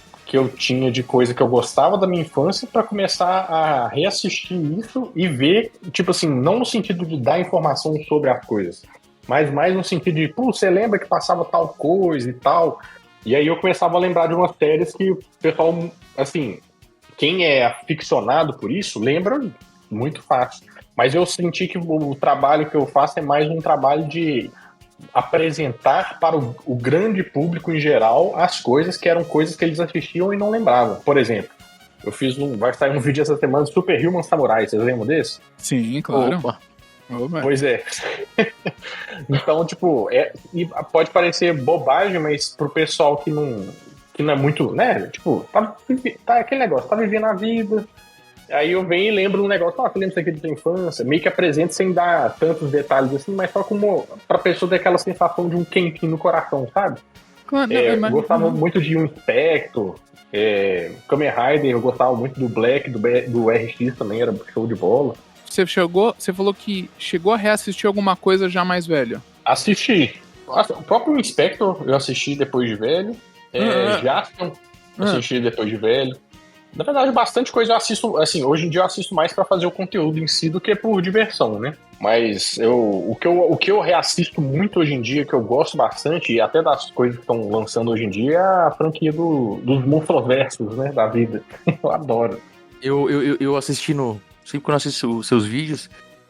tinha de coisa que eu gostava da minha infância pra começar a reassistir isso e ver, tipo assim, não no sentido de dar informação sobre as coisas, mas mais no sentido de, pô, você lembra que passava tal coisa e tal? E aí eu começava a lembrar de umas séries que o pessoal, assim, quem é aficionado por isso, lembra muito fácil. Mas eu senti que o trabalho que eu faço é mais um trabalho de apresentar para o grande público em geral as coisas que eram coisas que eles assistiam e não lembravam. Por exemplo, vai sair um vídeo essa semana de Super Human Samurai, vocês lembram desse? Sim, claro. Opa. Pois é. Então, tipo, e pode parecer bobagem, mas pro pessoal que não é muito, né? Tipo, tá aquele negócio, tá vivendo a vida. Aí eu venho e lembro um negócio, você lembra isso aqui da sua infância? Meio que apresento sem dar tantos detalhes assim, mas só como pra pessoa ter aquela sensação de um quentinho no coração, sabe? Claro, eu gostava muito de um Spectre, Kamen Rider, eu gostava muito do Black, do RX também, era show de bola. Você falou que chegou a reassistir alguma coisa já mais velho? Assisti. O próprio Spectre eu assisti depois de velho. Jaspion assisti depois de velho. Na verdade, bastante coisa eu assisto, assim, hoje em dia eu assisto mais pra fazer o conteúdo em si do que por diversão, né? Mas o que eu reassisto muito hoje em dia, que eu gosto bastante, e até das coisas que estão lançando hoje em dia, é a franquia dos Monstros-Versos, né, da vida. Eu adoro. Eu assistindo, sempre quando eu assisto os seus vídeos,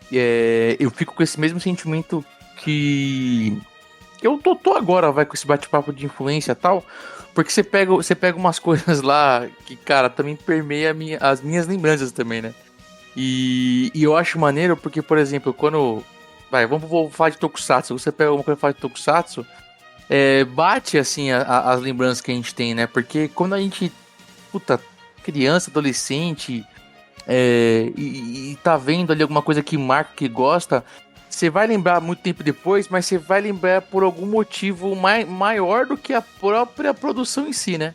eu fico com esse mesmo sentimento que eu tô agora, com esse bate-papo de influência e tal. Porque você pega umas coisas lá que, cara, também permeia as minhas lembranças também, né? E eu acho maneiro porque, por exemplo, quando... vou falar de Tokusatsu. Você pega uma coisa e fala de Tokusatsu, bate, assim, as lembranças que a gente tem, né? Porque quando a gente, criança, adolescente, e tá vendo ali alguma coisa que marca, que gosta... Você vai lembrar muito tempo depois, mas você vai lembrar por algum motivo maior do que a própria produção em si, né?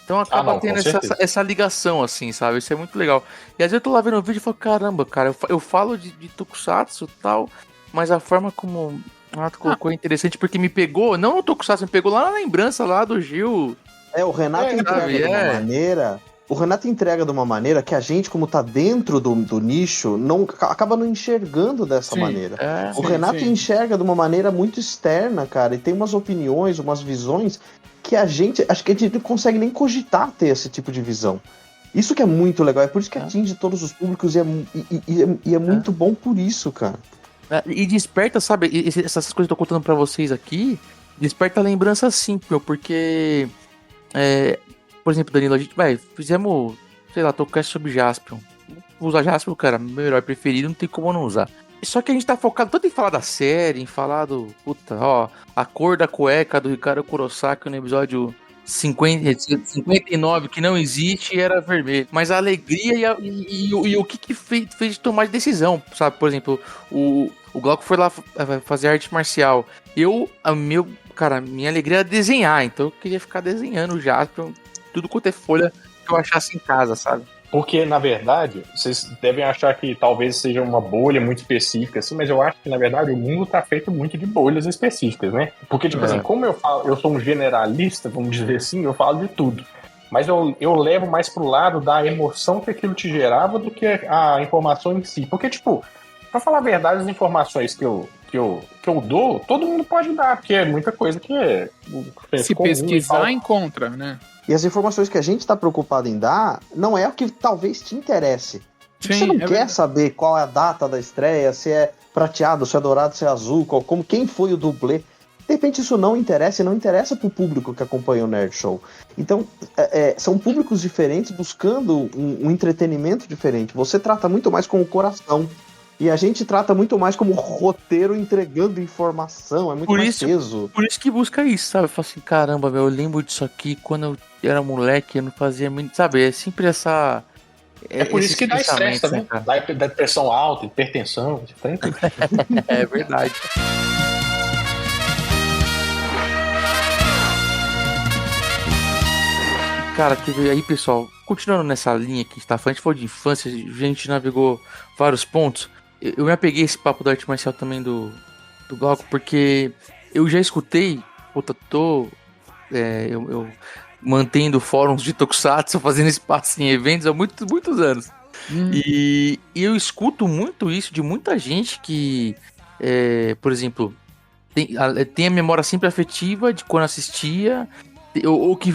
Então acaba tendo essa ligação, assim, sabe? Isso é muito legal. E às vezes eu tô lá vendo o vídeo e falo, caramba, cara, eu falo de Tokusatsu e tal, mas a forma como tu colocou é interessante, porque me pegou, não o Tokusatsu, me pegou lá na lembrança lá do Gil. O Renato entrega de uma maneira... O Renato entrega de uma maneira que a gente, como tá dentro do nicho, acaba não enxergando dessa maneira. O Renato enxerga de uma maneira muito externa, cara, e tem umas opiniões, umas visões que acho que a gente não consegue nem cogitar ter esse tipo de visão. Isso que é muito legal, é por isso que atinge todos os públicos e é muito bom por isso, cara. E desperta, sabe, essas coisas que eu tô contando pra vocês aqui, desperta lembrança sim, porque... Por exemplo, Danilo, a gente fizemos, sei lá, Tocast sobre Jaspion. Vou usar Jaspion, cara, meu herói preferido, não tem como não usar. Só que a gente tá focado tanto em falar da série, em falar a cor da cueca do Ricardo Kurosaki no episódio 59, que não existe, era vermelho. Mas a alegria e o que fez de tomar de decisão, sabe? Por exemplo, o Glauco foi lá fazer arte marcial. Minha alegria era desenhar, então eu queria ficar desenhando o Jaspion, tudo quanto é folha que eu achasse em casa, sabe? Porque, na verdade, vocês devem achar que talvez seja uma bolha muito específica, assim, mas eu acho que, na verdade, o mundo tá feito muito de bolhas específicas, né? Porque, tipo assim, como eu sou um generalista, vamos dizer assim, eu falo de tudo. Mas eu levo mais pro lado da emoção que aquilo te gerava do que a informação em si. Porque, tipo, pra falar a verdade, as informações que eu dou, todo mundo pode dar, porque é muita coisa que se pesquisar, encontra, né? E as informações que a gente está preocupado em dar não é o que talvez te interesse. Sim, você não quer saber qual é a data da estreia, se é prateado, se é dourado, se é azul, quem foi o dublê. De repente isso não interessa e não interessa pro público que acompanha o Nerd Show. Então, são públicos diferentes buscando um entretenimento diferente. Você trata muito mais com o coração. E a gente trata muito mais como roteiro entregando informação, é muito mais peso. Por isso que busca isso, sabe? Eu falo assim, caramba, eu lembro disso aqui quando eu era moleque, eu não fazia muito, sabe? É sempre essa... É por isso que dá estresse também, dá pressão alta, hipertensão, é verdade. cara, aí, pessoal, continuando nessa linha que a gente tá falando, a gente falou de infância, a gente navegou vários pontos. Eu me apeguei a esse papo da arte marcial também do Glauco, porque eu já escutei, eu mantendo fóruns de Tokusatsu, fazendo espaço em eventos há muitos anos. E eu escuto muito isso de muita gente que, por exemplo, tem a memória sempre afetiva de quando assistia, ou que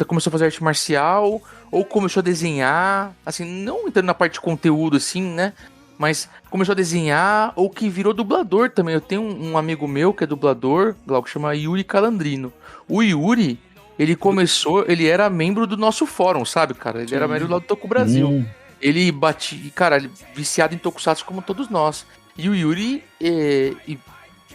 começou a fazer arte marcial, ou começou a desenhar, assim, não entrando na parte de conteúdo, assim, né? Mas começou a desenhar, ou que virou dublador também. Eu tenho um amigo meu que é dublador, que chama Yuri Calandrino. O Yuri, ele era membro do nosso fórum, sabe, cara? Ele era membro lá do Toku Brasil. Ele ele viciado em Tokusatsu como todos nós. E o Yuri,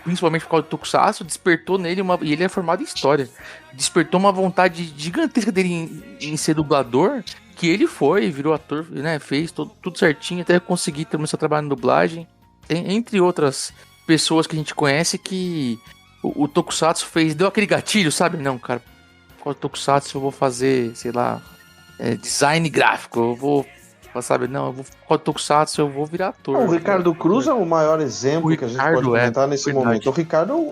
principalmente por causa do Tokusatsu, despertou nele e ele é formado em História. Despertou uma vontade gigantesca dele em ser dublador, que ele virou ator, né? Fez tudo certinho, até conseguir começar a trabalhar na dublagem. Entre outras pessoas que a gente conhece que o Tokusatsu deu aquele gatilho, sabe? Não, cara, com o Tokusatsu eu vou fazer, sei lá, design gráfico, eu vou... Sabe, não, eu vou Tokusatsu, eu vou virar ator. O Ricardo Cruz é o maior exemplo que a gente pode comentar nesse momento. O Ricardo,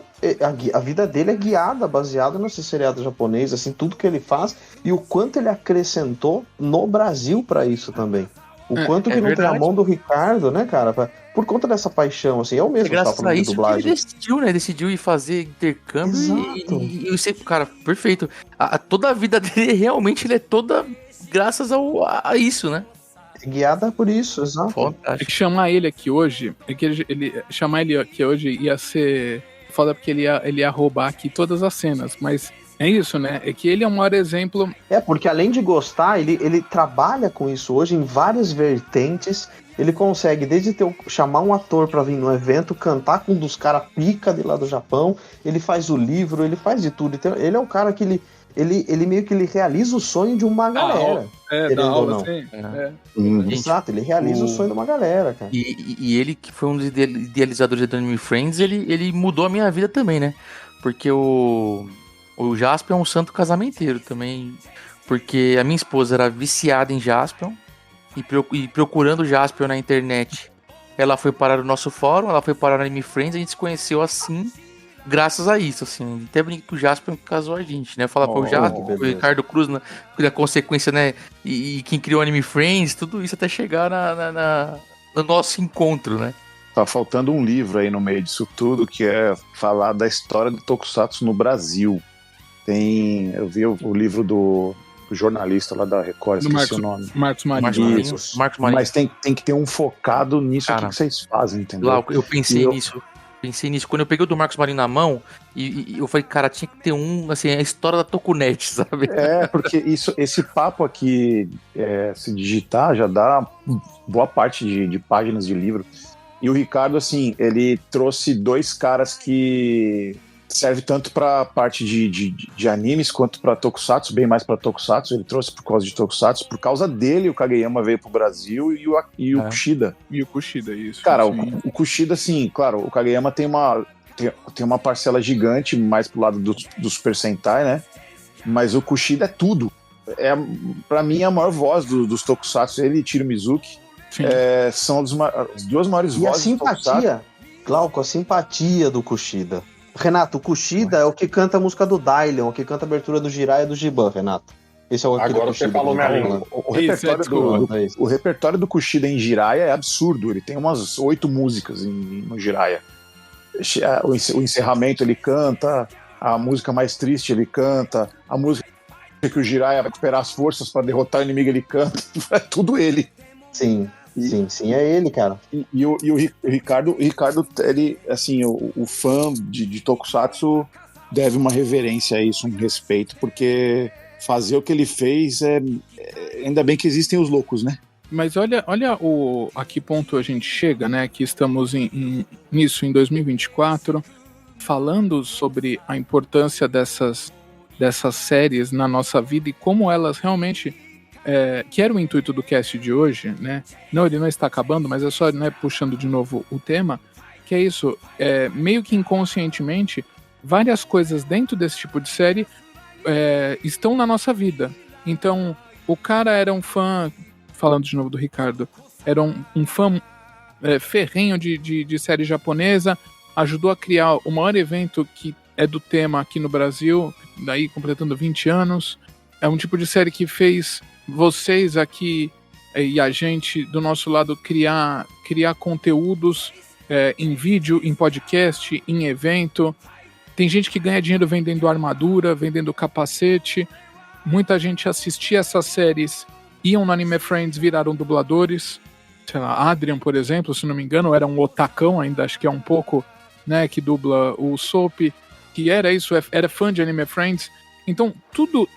a vida dele é guiada, baseada nesse seriado japonês, assim, tudo que ele faz e o quanto ele acrescentou no Brasil pra isso também. O quanto que não tem a mão do Ricardo, né, cara? Por conta dessa paixão, assim, eu mesmo estava falando de dublagem. Ele decidiu ir fazer intercâmbio. Exato. E eu sei, cara, perfeito. Toda a vida dele realmente ele é toda graças a isso, né? Guiada por isso, exato. É que chamar ele aqui hoje, chamar ele aqui hoje ia ser foda porque ele ia roubar aqui todas as cenas, mas é isso, né? É que ele é um maior exemplo. Porque além de gostar, ele trabalha com isso hoje em várias vertentes. Ele consegue, desde chamar um ator pra vir no evento, cantar com um dos caras pica de lá do Japão, ele faz o livro, ele faz de tudo. Então, ele é um cara que ele meio que ele realiza o sonho de uma galera. Exato, ele realiza o sonho de uma galera, cara. E ele, que foi um dos idealizadores do Anime Friends, ele mudou a minha vida também, né? Porque o Jaspion é um santo casamenteiro também. Porque a minha esposa era viciada em Jaspion. E procurando Jaspion na internet, ela foi parar no nosso fórum, ela foi parar no Anime Friends, a gente se conheceu assim, graças a isso, assim. Até brinco que o Jaspion casou a gente, né? Falar pro Jaspion, o Ricardo Cruz, na consequência, né? E quem criou o Anime Friends, tudo isso até chegar no nosso encontro, né? Tá faltando um livro aí no meio disso tudo, que é falar da história do Tokusatsu no Brasil. Eu vi o livro do jornalista lá da Record, esqueci o nome. Marcos Marinho. Mas tem que ter um focado nisso aqui que vocês fazem, entendeu? Lá, eu pensei nisso. Quando eu peguei o do Marcos Marinho na mão, e eu falei, cara, tinha que ter a história da Tokunet, sabe? Porque esse papo aqui, se digitar, já dá boa parte de páginas de livro. E o Ricardo, assim, ele trouxe dois caras que serve tanto pra parte de animes quanto pra Tokusatsu, bem mais pra Tokusatsu. Ele trouxe por causa de Tokusatsu. Por causa dele, o Kageyama veio pro Brasil e o Kushida. E o Kushida, isso. Cara, o Kushida, assim, claro, o Kageyama tem uma parcela gigante mais pro lado do Super Sentai, né? Mas o Kushida é tudo. Pra mim, é a maior voz dos Tokusatsu. Ele e Tiro Mizuki são as duas maiores vozes. E a simpatia, Glauco, a simpatia do Kushida. Renato, o Kushida é o que canta a música do Dylion, o que canta a abertura do Jiraiya e do Giban, Renato. Esse é o Agora você falou minha língua. O repertório do Kushida em Jiraiya é absurdo. Ele tem umas 8 músicas no Jiraiya. O encerramento ele canta, a música mais triste ele canta, a música que o Jiraiya vai recuperar as forças para derrotar o inimigo ele canta. É tudo ele. Sim, é ele, cara. E o Ricardo, ele, assim, o fã de Tokusatsu deve uma reverência a isso, um respeito, porque fazer o que ele fez ainda bem que existem os loucos, né? Mas olha a que ponto a gente chega, né? Que estamos nisso em 2024, falando sobre a importância dessas séries na nossa vida e como elas realmente... que era o intuito do cast de hoje, né? Não, ele não está acabando, mas é só, né, puxando de novo o tema, que é isso, meio que inconscientemente, várias coisas dentro desse tipo de série estão na nossa vida. Então, o cara era um fã, falando de novo do Ricardo, era um fã ferrenho de série japonesa, ajudou a criar o maior evento que é do tema aqui no Brasil, daí completando 20 anos. É um tipo de série que fez vocês aqui e a gente do nosso lado criar conteúdos em vídeo, em podcast, em evento. Tem gente que ganha dinheiro vendendo armadura, vendendo capacete. Muita gente assistia essas séries, iam no Anime Friends, viraram dubladores. Sei lá, Adrian, por exemplo, se não me engano, era um otacão ainda, acho que é um pouco, né, que dubla o Soap, que era isso, era fã de Anime Friends. Então, tudo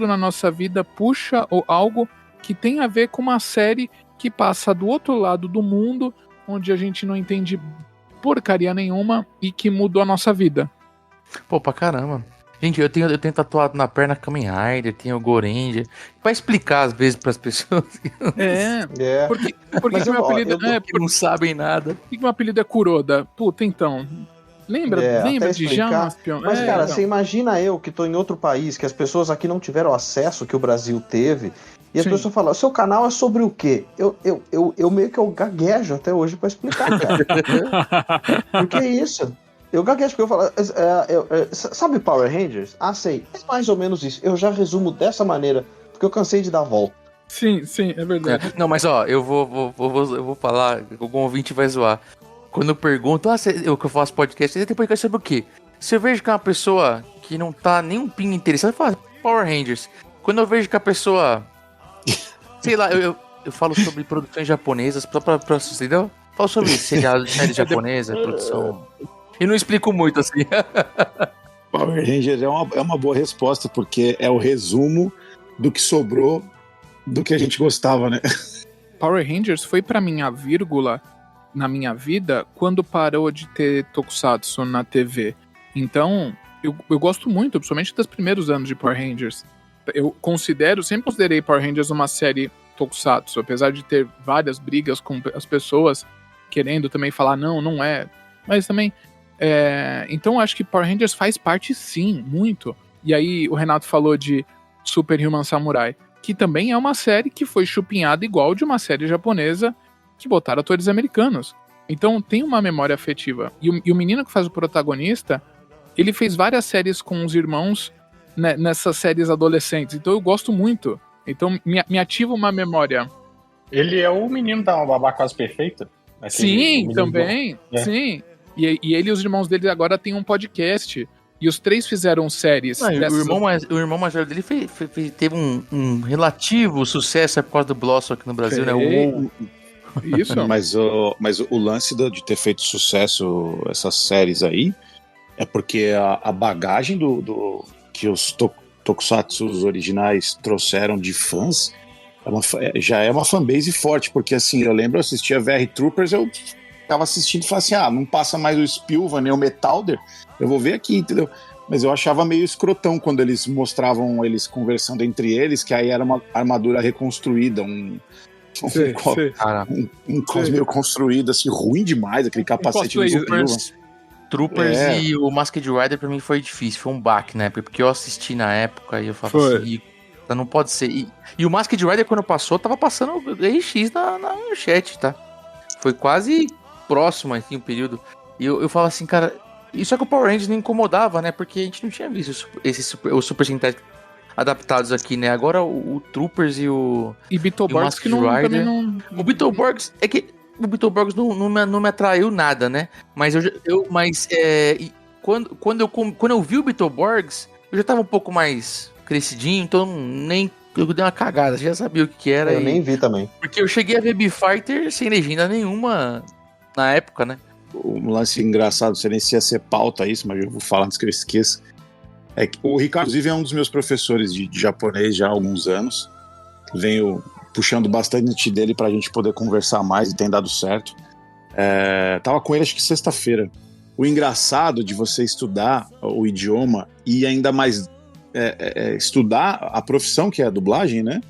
na nossa vida puxa algo que tem a ver com uma série que passa do outro lado do mundo, onde a gente não entende porcaria nenhuma e que mudou a nossa vida. Pô, pra caramba. Gente, eu tenho tatuado na perna Kamen Rider, tenho o Goranger, pra explicar às vezes pras pessoas. Porque meu apelido porque não sabem nada. Por que meu apelido é Kuroda? Puta, então... Lembra de Jaspion? Mas, cara, você imagina eu que tô em outro país, que as pessoas aqui não tiveram acesso que o Brasil teve, e as pessoas falam, seu canal é sobre o quê? Eu meio que eu gaguejo até hoje pra explicar, cara. Por que isso? Eu gaguejo porque eu falo... sabe Power Rangers? Ah, sei. É mais ou menos isso. Eu já resumo dessa maneira, porque eu cansei de dar volta. Sim, é verdade. Não, mas ó, eu vou falar, algum ouvinte vai zoar. Quando eu pergunto, eu que eu faço podcast, você tem podcast sobre o quê? Se eu vejo que é uma pessoa que não tá nem um pingo interessada, eu falo Power Rangers. Quando eu vejo que a pessoa... sei lá, eu falo sobre produções japonesas, só pra entendeu? Falo sobre série japonesa, produção... E não explico muito, assim. Power Rangers é uma boa resposta, porque é o resumo do que sobrou do que a gente gostava, né? Power Rangers foi pra mim a vírgula na minha vida quando parou de ter Tokusatsu na TV. Então, eu gosto muito, principalmente dos primeiros anos de Power Rangers. Eu sempre considerei Power Rangers uma série Tokusatsu, apesar de ter várias brigas com as pessoas querendo também falar, não é. Mas também... então acho que Power Rangers faz parte sim, muito. E aí o Renato falou de Superhuman Samurai, que também é uma série que foi chupinhada igual de uma série japonesa que botaram atores americanos. Então tem uma memória afetiva. E o menino que faz o protagonista, ele fez várias séries com os irmãos, né, nessas séries adolescentes. Então eu gosto muito. Então me ativa uma memória. Ele é o menino da Babá Quase Perfeita? Sim, também. Sim. E ele e os irmãos dele agora têm um podcast. E os três fizeram séries. O irmão mais velho dele teve um relativo sucesso por causa do Blossom aqui no Brasil, né? Isso. Mas o lance de ter feito sucesso essas séries aí é porque a bagagem que os Tokusatsu originais trouxeram de fãs já é uma fanbase forte, porque assim, eu lembro, eu assistia VR Troopers, eu tava assistindo e falava assim, não passa mais o Spilvan nem o Metalder, eu vou ver aqui, entendeu? Mas eu achava meio escrotão quando eles mostravam eles conversando entre eles, que aí era uma armadura reconstruída, um cos meio construído, assim, ruim demais, aquele capacete do Troopers e o Masked Rider pra mim foi difícil, foi um baque, né? Porque eu assisti na época e eu falava assim, não pode ser. E o Masked Rider, quando passou, tava passando RX na manchete, tá? Foi quase próximo aqui um período. E eu falo assim, cara, isso é que o Power Rangers não incomodava, né? Porque a gente não tinha visto os Super Sentai adaptados aqui, né? Agora o Troopers e o Beetleborgs que também não... O Beetleborgs é que o Beetleborgs não me atraiu nada, né? Mas quando eu vi o Beetleborgs, eu já tava um pouco mais crescidinho, então eu dei uma cagada, já sabia o que era. Eu nem vi também. Porque eu cheguei a ver B-Fighter sem legenda nenhuma na época, né? Um lance engraçado, não sei nem se ia ser pauta isso, mas eu vou falar antes que eu esqueça. É que o Ricardo, inclusive, é um dos meus professores de japonês já há alguns anos. Venho puxando bastante dele pra gente poder conversar mais e tem dado certo. Tava com ele acho que sexta-feira. O engraçado de você estudar o idioma e ainda mais estudar a profissão que é a dublagem, né?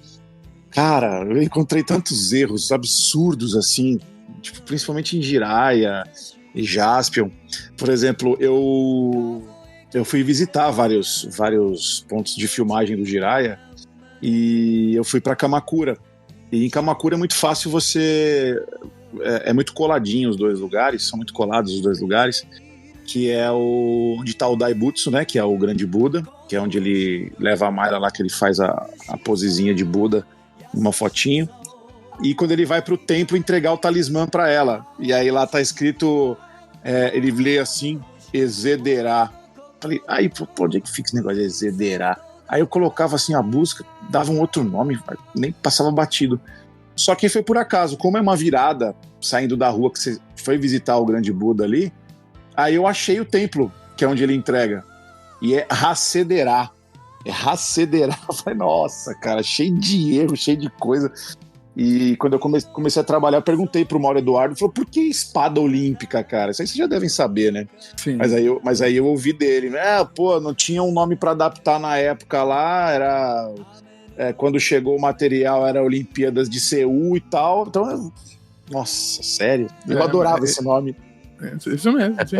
Cara, eu encontrei tantos erros absurdos assim, tipo, principalmente em Jiraiya e Jaspion. Por exemplo, eu fui visitar vários pontos de filmagem do Jiraiya e eu fui pra Kamakura. E em Kamakura é muito fácil você... É muito coladinho os dois lugares, são muito colados os dois lugares, que é onde tá o Daibutsu, né, que é o grande Buda, que é onde ele leva a Mayra lá, que ele faz a posezinha de Buda numa fotinho. E quando ele vai pro templo entregar o talismã pra ela, e aí lá tá escrito, ele lê assim, Ezederá. Falei, aí, pô, onde é que fica esse negócio de Ezederá? Aí eu colocava assim a busca, dava um outro nome, nem passava batido. Só que foi por acaso, como é uma virada, saindo da rua que você foi visitar o grande Buda ali, aí eu achei o templo, que é onde ele entrega. E é Hasederá. É Hasederá. Eu falei, nossa, cara, cheio de erro, cheio de coisa. E quando eu comecei a trabalhar, eu perguntei pro Mauro Eduardo, ele falou, por que espada olímpica, cara? Isso aí vocês já devem saber, né? Sim. Mas aí eu ouvi dele, pô, não tinha um nome pra adaptar na época lá, era... quando chegou o material, era Olimpíadas de Seul e tal, então... Nossa, sério? Eu adorava esse nome. Isso mesmo, sim.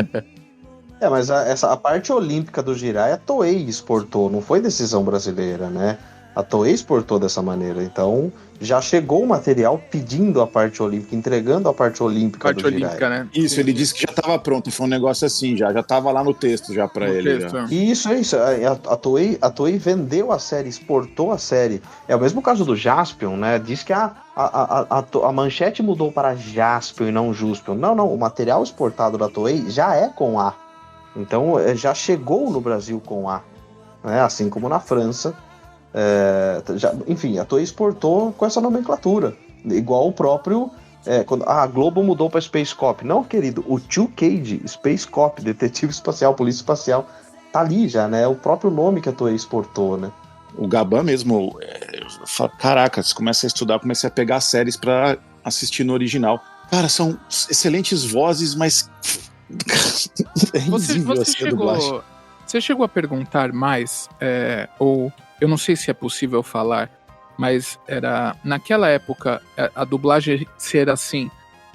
Mas a parte olímpica do Jirai, a Toei exportou, não foi decisão brasileira, né? A Toei exportou dessa maneira, então já chegou o material pedindo a parte olímpica, entregando a parte olímpica do Jirai. Né? Isso, sim, ele disse que já estava pronto, foi um negócio assim, já estava lá no texto já para ele. Texto, já. Isso. A Toei vendeu a série, exportou a série. É o mesmo caso do Jaspion, né? Diz que a manchete mudou para Jaspion e não Juspion. Não, o material exportado da Toei já é com A. Então já chegou no Brasil com A, né? Assim como na França. Enfim, a Toei exportou com essa nomenclatura. Igual o próprio... quando a Globo mudou para Space Cop. Não, querido, o Tio Cage, Space Cop, Detetive Espacial, Polícia Espacial, tá ali já, né? É o próprio nome que a Toei exportou, né? O Gaban mesmo, caraca, você começa a estudar, comecei a pegar séries pra assistir no original. Cara, são excelentes vozes, mas é risível assim a dublagem. Você chegou a perguntar mais, ou eu não sei se é possível falar, mas era naquela época a dublagem ser assim,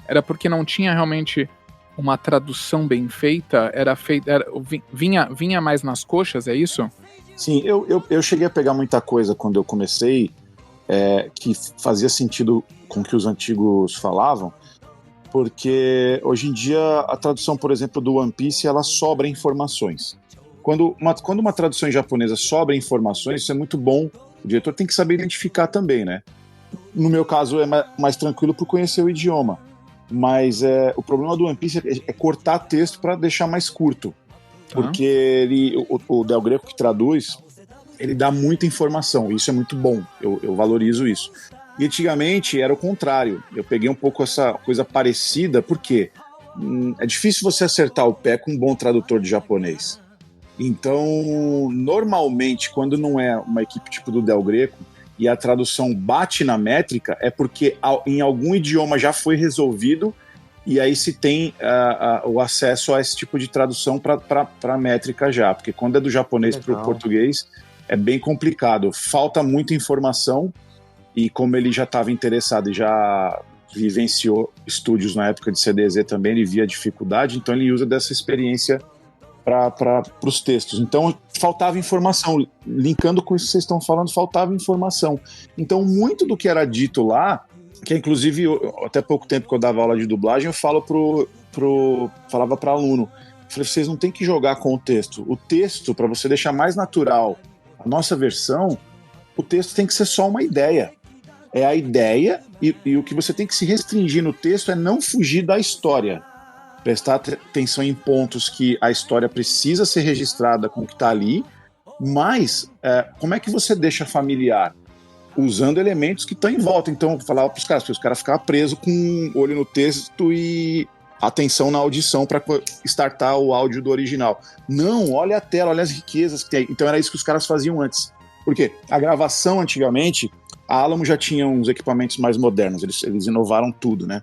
era porque não tinha realmente uma tradução bem feita, vinha mais nas coxas, é isso? Sim, eu cheguei a pegar muita coisa quando eu comecei, que fazia sentido com o que os antigos falavam, porque hoje em dia a tradução, por exemplo, do One Piece, ela sobra informações. Quando uma tradução em japonesa sobra informações, isso é muito bom. O diretor tem que saber identificar também, né? No meu caso é mais tranquilo por conhecer o idioma, mas o problema do One Piece é cortar texto para deixar mais curto, porque o Del Greco que traduz, ele dá muita informação, e isso é muito bom, eu valorizo isso. E antigamente era o contrário, eu peguei um pouco essa coisa parecida, porque é difícil você acertar o pé com um bom tradutor de japonês. Então, normalmente, quando não é uma equipe tipo do Del Greco e a tradução bate na métrica, é porque em algum idioma já foi resolvido e aí se tem o acesso a esse tipo de tradução para a métrica já, porque quando é do japonês para o português é bem complicado, falta muita informação, e como ele já estava interessado e já vivenciou estúdios na época de CDZ também, ele via dificuldade, então ele usa dessa experiência para os textos. Então faltava informação, linkando com isso que vocês estão falando, faltava informação. Então muito do que era dito lá, que inclusive até pouco tempo que eu dava aula de dublagem, eu falava para aluno, falei, vocês não tem que jogar com o texto, para você deixar mais natural a nossa versão, o texto tem que ser só uma ideia, é a ideia, e o que você tem que se restringir no texto é não fugir da história, prestar atenção em pontos que a história precisa ser registrada com o que está ali, mas como é que você deixa familiar? Usando elementos que estão em volta. Então, eu falava para os caras ficavam presos com o olho no texto e atenção na audição para startar o áudio do original. Não, olha a tela, olha as riquezas que tem. Então era isso que os caras faziam antes. Por quê? A gravação antigamente, a Alamo já tinha uns equipamentos mais modernos, eles inovaram tudo, né?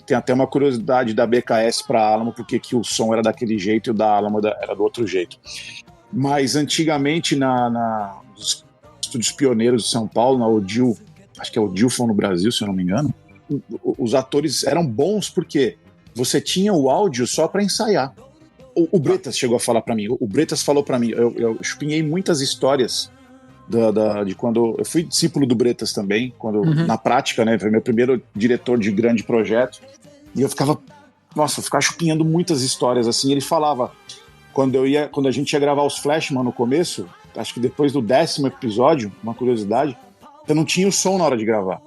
Tem até uma curiosidade da BKS para a Alamo, porque que o som era daquele jeito e o da Alamo era do outro jeito. Mas antigamente, nos estúdios pioneiros de São Paulo, na Odil, acho que é Odilfon no Brasil, se eu não me engano, os atores eram bons porque você tinha o áudio só para ensaiar. O Bretas chegou a falar para mim, o Bretas falou para mim, eu chupinhei muitas histórias de quando eu fui discípulo do Bretas também, quando na prática, né, foi meu primeiro diretor de grande projeto, e eu ficava chupinhando muitas histórias assim. Ele falava, quando a gente ia gravar os Flashman no começo, acho que depois do 10º episódio, uma curiosidade, eu não tinha o som na hora de gravar.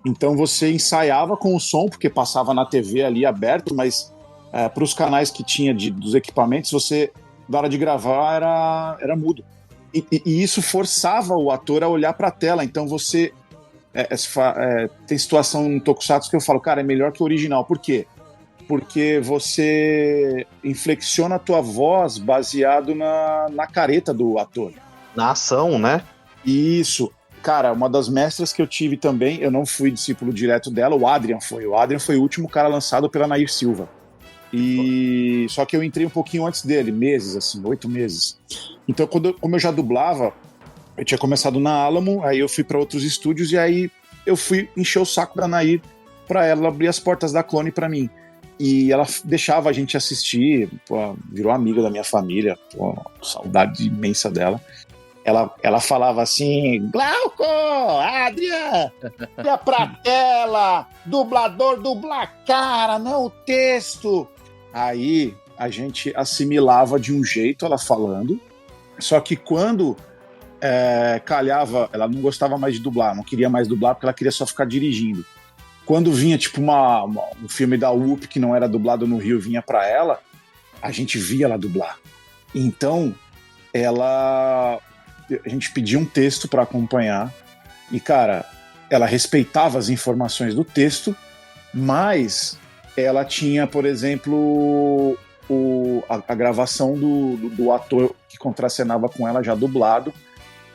Então você ensaiava com o som, porque passava na TV ali aberto, mas para os canais que tinha dos equipamentos, você, na hora de gravar, era mudo. E isso forçava o ator a olhar para a tela. Então você tem situação no Tokusatsu que eu falo, cara, é melhor que o original. Por quê? Porque você inflexiona a tua voz baseado na careta do ator. Na ação, né? Isso. Cara, uma das mestras que eu tive também, eu não fui discípulo direto dela, o Adrian foi. O Adrian foi o último cara lançado pela Nair Silva. Só que eu entrei um pouquinho antes dele, meses, assim, 8 meses. Então, como eu já dublava, eu tinha começado na Alamo, aí eu fui para outros estúdios e aí eu fui encher o saco da Nair para ela abrir as portas da Clone para mim. E ela deixava a gente assistir, pô, virou amiga da minha família, pô, saudade imensa dela. Ela falava assim, Glauco, Adrian, ia pra tela, dublador dubla a cara, não o texto. Aí a gente assimilava de um jeito ela falando, só que quando calhava, ela não gostava mais de dublar, não queria mais dublar porque ela queria só ficar dirigindo. Quando vinha tipo um filme da Whoop que não era dublado no Rio, vinha pra ela, a gente via ela dublar. Então a gente pedia um texto para acompanhar e, cara, ela respeitava as informações do texto, mas ela tinha, por exemplo, a gravação do ator que contracenava com ela já dublado,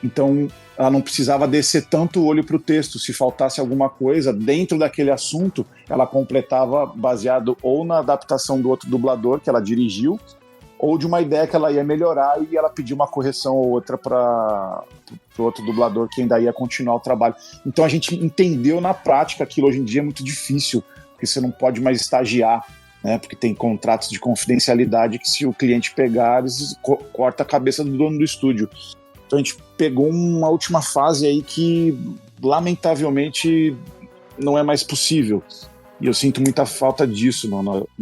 então ela não precisava descer tanto o olho pro texto. Se faltasse alguma coisa dentro daquele assunto, ela completava baseado ou na adaptação do outro dublador que ela dirigiu, ou de uma ideia que ela ia melhorar e ela pedia uma correção ou outra para o outro dublador que ainda ia continuar o trabalho. Então a gente entendeu na prática aquilo. Hoje em dia é muito difícil, porque você não pode mais estagiar, né? Porque tem contratos de confidencialidade que, se o cliente pegar, eles corta a cabeça do dono do estúdio. Então a gente pegou uma última fase aí que, lamentavelmente, não é mais possível. E eu sinto muita falta disso,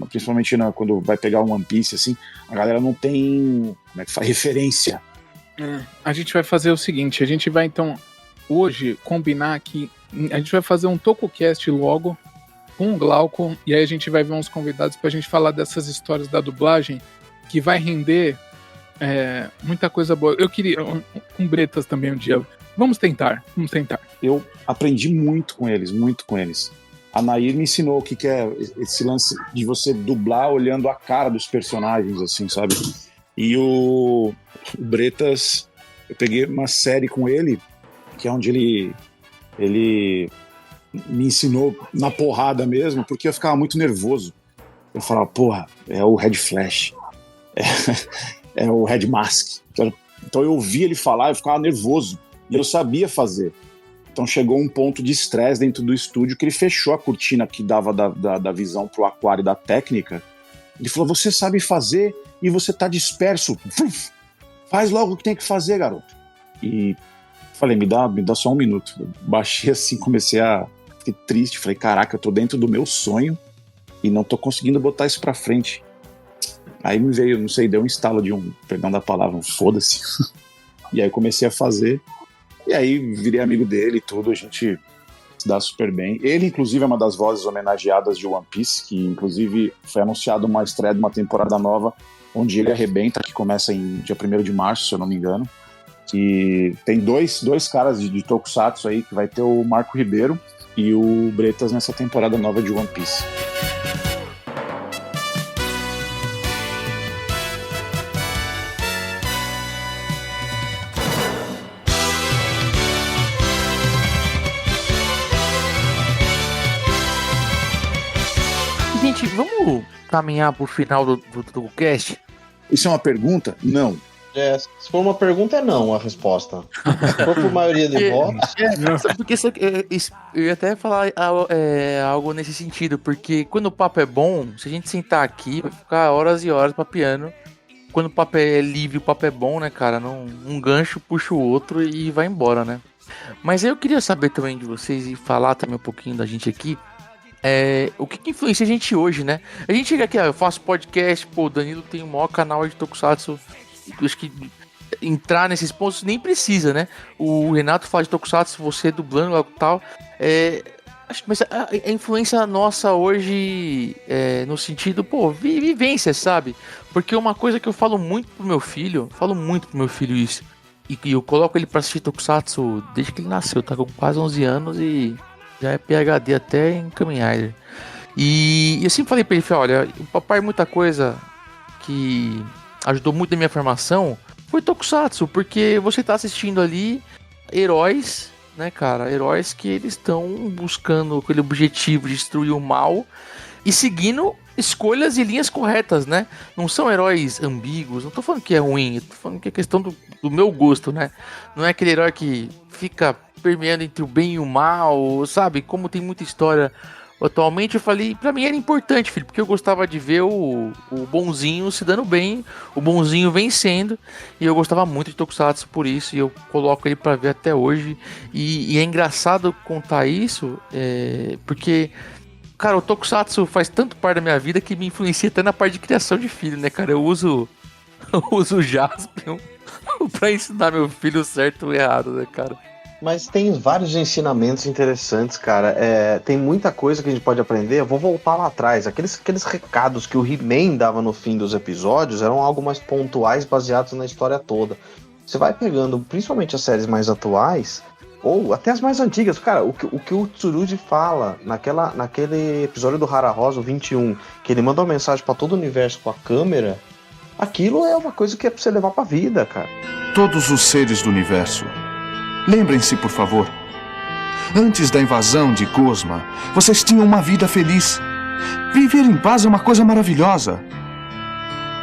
principalmente quando vai pegar um One Piece, assim, a galera não tem, como é que faz, referência. A gente vai fazer o seguinte, a gente vai então, hoje, combinar que a gente vai fazer um TokuCast logo com o Glauco, e aí a gente vai ver uns convidados pra gente falar dessas histórias da dublagem, que vai render muita coisa boa. Eu queria, com Bretas também um dia, vamos tentar. Eu aprendi muito com eles. A Nair me ensinou o que é esse lance de você dublar olhando a cara dos personagens, assim, sabe? E o Bretas, eu peguei uma série com ele, que é onde ele me ensinou na porrada mesmo, porque eu ficava muito nervoso. Eu falava, porra, é o Red Flash, é o Red Mask. Então eu ouvia ele falar, eu ficava nervoso, e eu sabia fazer. Então chegou um ponto de estresse dentro do estúdio que ele fechou a cortina que dava da visão pro aquário da técnica. Ele falou, você sabe fazer e você tá disperso. Faz logo o que tem que fazer, garoto. E falei, me dá só um minuto. Eu baixei assim, fiquei triste. Falei, caraca, eu tô dentro do meu sonho e não tô conseguindo botar isso pra frente. Aí me veio, não sei, deu um estalo de perdão da palavra, foda-se. E aí comecei a fazer. E aí virei amigo dele e tudo, a gente se dá super bem. Ele, inclusive, é uma das vozes homenageadas de One Piece, que, inclusive, foi anunciado uma estreia de uma temporada nova, onde ele arrebenta, que começa em dia 1º de março, se eu não me engano. Que tem dois caras de Tokusatsu aí, que vai ter o Marco Ribeiro e o Bretas nessa temporada nova de One Piece. Gente, vamos caminhar pro final do cast? Isso é uma pergunta? Não. Se for uma pergunta, é não a resposta. Se for por maioria de votos... Porque eu ia até falar algo nesse sentido, porque quando o papo é bom, se a gente sentar aqui, vai ficar horas e horas papeando quando o papo é livre, o papo é bom, né, cara? Não, um gancho puxa o outro e vai embora, né? Mas aí eu queria saber também de vocês e falar também um pouquinho da gente aqui. O que influencia a gente hoje, né? A gente chega aqui, eu faço podcast, pô, o Danilo tem o maior canal de Tokusatsu. Eu acho que entrar nesses pontos nem precisa, né? O Renato fala de Tokusatsu, você dublando e tal. Mas a influência nossa hoje no sentido, pô, vivência, sabe? Porque uma coisa que eu falo muito pro meu filho isso, e eu coloco ele pra assistir Tokusatsu desde que ele nasceu, tá com quase 11 anos e já é PhD até em Kamen Rider. E eu sempre falei pra ele, olha, o papai, muita coisa que ajudou muito na minha formação foi Tokusatsu, porque você tá assistindo ali heróis, né, cara? Heróis que eles estão buscando aquele objetivo de destruir o mal e seguindo escolhas e linhas corretas, né? Não são heróis ambíguos, não tô falando que é ruim, tô falando que é questão do meu gosto, né? Não é aquele herói que fica permeando entre o bem e o mal, sabe? Como tem muita história atualmente, eu falei, pra mim era importante, filho, porque eu gostava de ver o bonzinho se dando bem, o bonzinho vencendo, e eu gostava muito de Tokusatsu por isso, e eu coloco ele pra ver até hoje, e é engraçado contar isso, porque, cara, o Tokusatsu faz tanto parte da minha vida que me influencia até na parte de criação de filho, né, cara? Eu uso o Jaspion pra ensinar meu filho o certo e o errado, né, cara? Mas tem vários ensinamentos interessantes, cara. Tem muita coisa que a gente pode aprender. Eu vou voltar lá atrás. Aqueles recados que o He-Man dava no fim dos episódios eram algo mais pontuais, baseados na história toda. Você vai pegando, principalmente as séries mais atuais, ou até as mais antigas. Cara, o que o Tsurugi fala naquele episódio do Hara Rosa, o 21, que ele manda uma mensagem pra todo o universo com a câmera, aquilo é uma coisa que é pra você levar pra vida, cara. Todos os seres do universo, lembrem-se, por favor. Antes da invasão de Cosma, vocês tinham uma vida feliz. Viver em paz é uma coisa maravilhosa.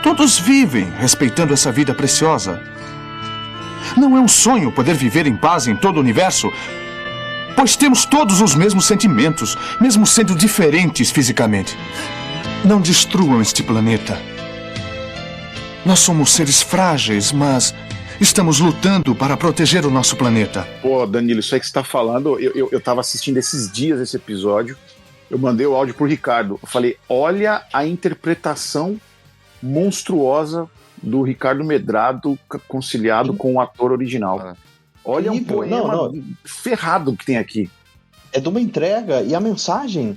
Todos vivem respeitando essa vida preciosa. Não é um sonho poder viver em paz em todo o universo, pois temos todos os mesmos sentimentos, mesmo sendo diferentes fisicamente. Não destruam este planeta. Nós somos seres frágeis, mas estamos lutando para proteger o nosso planeta. Pô, Danilo, isso aí que você tá falando, eu tava assistindo esses dias esse episódio, eu mandei o áudio pro Ricardo, eu falei, olha a interpretação monstruosa do Ricardo Medrado conciliado com o ator original. Olha um poema ferrado que tem aqui. É de uma entrega e a mensagem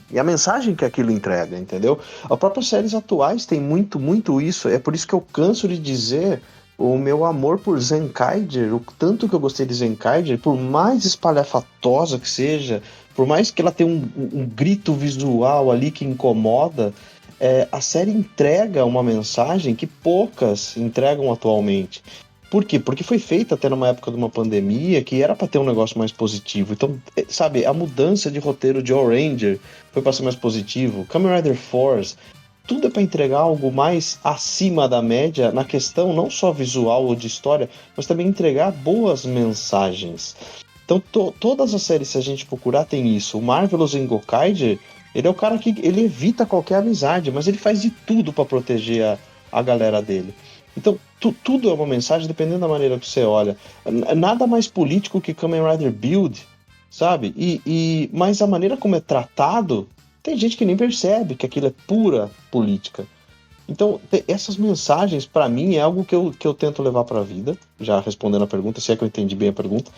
que aquilo entrega, entendeu? As próprias séries atuais têm muito, muito isso, é por isso que eu canso de dizer o meu amor por Zenkaiger, o tanto que eu gostei de Zenkaiger, por mais espalhafatosa que seja, por mais que ela tenha um grito visual ali que incomoda, a série entrega uma mensagem que poucas entregam atualmente. Por quê? Porque foi feita até numa época de uma pandemia que era para ter um negócio mais positivo. Então, sabe, a mudança de roteiro de Oranger foi para ser mais positivo. Kamen Rider Force, tudo é para entregar algo mais acima da média na questão não só visual ou de história, mas também entregar boas mensagens. Então, todas as séries, se a gente procurar, tem isso. O Marvelous em Gokaiger, ele é o cara que ele evita qualquer amizade, mas ele faz de tudo para proteger a galera dele. Então, tudo é uma mensagem dependendo da maneira que você olha. Nada mais político que Kamen Rider Build, sabe? Mas a maneira como é tratado, tem gente que nem percebe que aquilo é pura política. Então, essas mensagens, pra mim, é algo que eu tento levar pra vida, já respondendo a pergunta, se é que eu entendi bem a pergunta.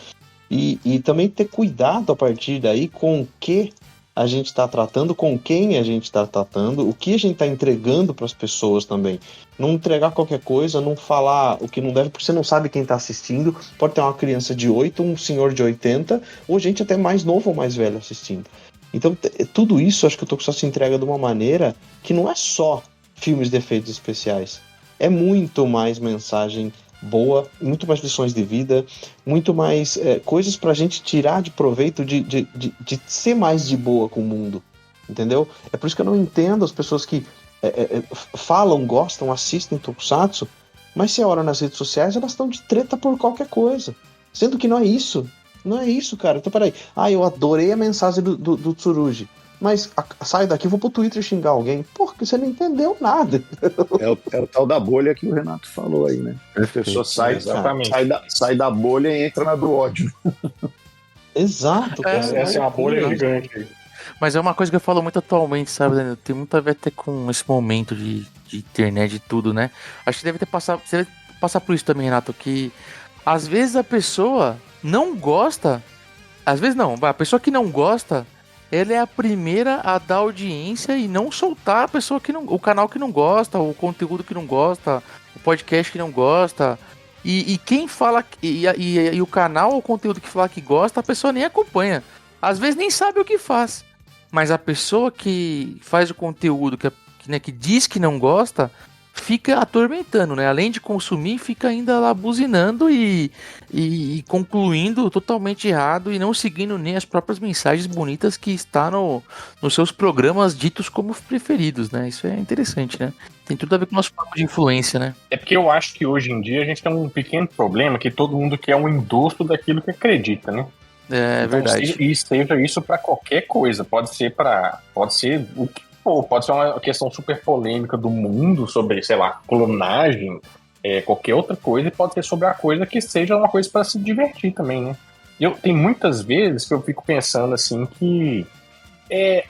E também ter cuidado a partir daí com o que a gente está tratando, com quem a gente está tratando, o que a gente está entregando para as pessoas também. Não entregar qualquer coisa, não falar o que não deve, porque você não sabe quem está assistindo. Pode ter uma criança de 8, um senhor de 80, ou gente até mais novo ou mais velho assistindo. Então, tudo isso, acho que o Tokusatsu se entrega de uma maneira que não é só filmes de efeitos especiais. É muito mais mensagem boa, muito mais lições de vida, muito mais coisas pra gente tirar de proveito de ser mais de boa com o mundo, entendeu? É por isso que eu não entendo as pessoas que falam, gostam, assistem Tokusatsu, mas se olha nas redes sociais, elas estão de treta por qualquer coisa, sendo que não é isso, cara. Então peraí, eu adorei a mensagem do Tsurugi, Mas saio daqui, vou pro Twitter xingar alguém. Porque você não entendeu nada. É o tal da bolha que o Renato falou aí, né? A pessoa sai da bolha e entra na do ódio. Exato. Essa é uma bolha gigante. Mas é uma coisa que eu falo muito atualmente, sabe, Daniel? Tem muito a ver até com esse momento de internet e tudo, né? Acho que você deve passar por isso também, Renato, que às vezes a pessoa não gosta, às vezes não, a pessoa que não gosta, ela é a primeira a dar audiência e não soltar a pessoa que não, o canal que não gosta, o conteúdo que não gosta, o podcast que não gosta. E quem fala, e o canal, o conteúdo que fala que gosta, a pessoa nem acompanha. Às vezes nem sabe o que faz. Mas a pessoa que faz o conteúdo, que diz que não gosta, fica atormentando, né? Além de consumir, fica ainda lá buzinando e concluindo totalmente errado e não seguindo nem as próprias mensagens bonitas que está nos seus programas ditos como preferidos, né? Isso é interessante, né? Tem tudo a ver com o nosso papo de influência, né? É porque eu acho que hoje em dia a gente tem um pequeno problema que todo mundo quer um endosso daquilo que acredita, né? É então, verdade. Seja isso para qualquer coisa. Pode ser o que for. Pode ser uma questão super polêmica do mundo sobre, sei lá, clonagem, qualquer outra coisa. E pode ser sobre a coisa que seja uma coisa para se divertir também, né? Tem muitas vezes que eu fico pensando assim que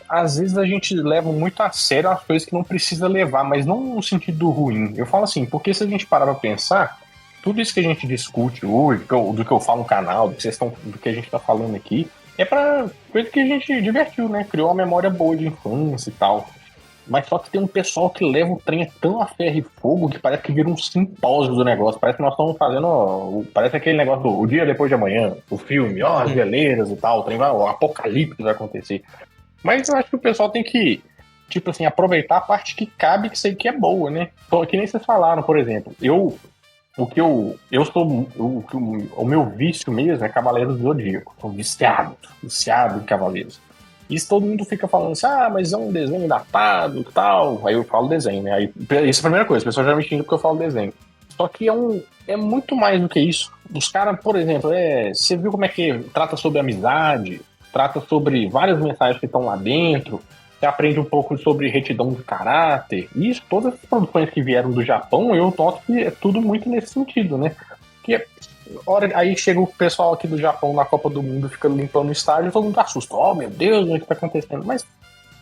às vezes a gente leva muito a sério as coisas que não precisa levar, mas não no sentido ruim. Eu falo assim, porque se a gente parar pra pensar, tudo isso que a gente discute hoje, do que eu falo no canal, do que a gente tá falando aqui, é pra coisa que a gente divertiu, né? Criou uma memória boa de infância e tal. Mas só que tem um pessoal que leva o trem tão a ferro e fogo que parece que vira um simpósio do negócio. Parece que nós estamos fazendo. Parece aquele negócio do O Dia Depois de Amanhã, o filme, as veleiras e tal, o apocalipse vai acontecer. Mas eu acho que o pessoal tem que, tipo assim, aproveitar a parte que cabe, que sei que é boa, né? Que nem vocês falaram, por exemplo, o meu vício mesmo é Cavaleiros do Zodíaco. Sou viciado em Cavaleiros. Isso todo mundo fica falando assim, mas é um desenho datado e tal. Aí eu falo desenho, né? Aí, isso é a primeira coisa, o pessoal já me xinga porque eu falo desenho. Só que é muito mais do que isso. Os caras, por exemplo, você viu como é que trata sobre amizade, trata sobre várias mensagens que estão lá dentro, você aprende um pouco sobre retidão de caráter. E isso, todas as produções que vieram do Japão, eu noto que é tudo muito nesse sentido, né? Que aí chega o pessoal aqui do Japão na Copa do Mundo, fica limpando o estádio e todo mundo assusta. Oh, meu Deus, o que tá acontecendo? Mas,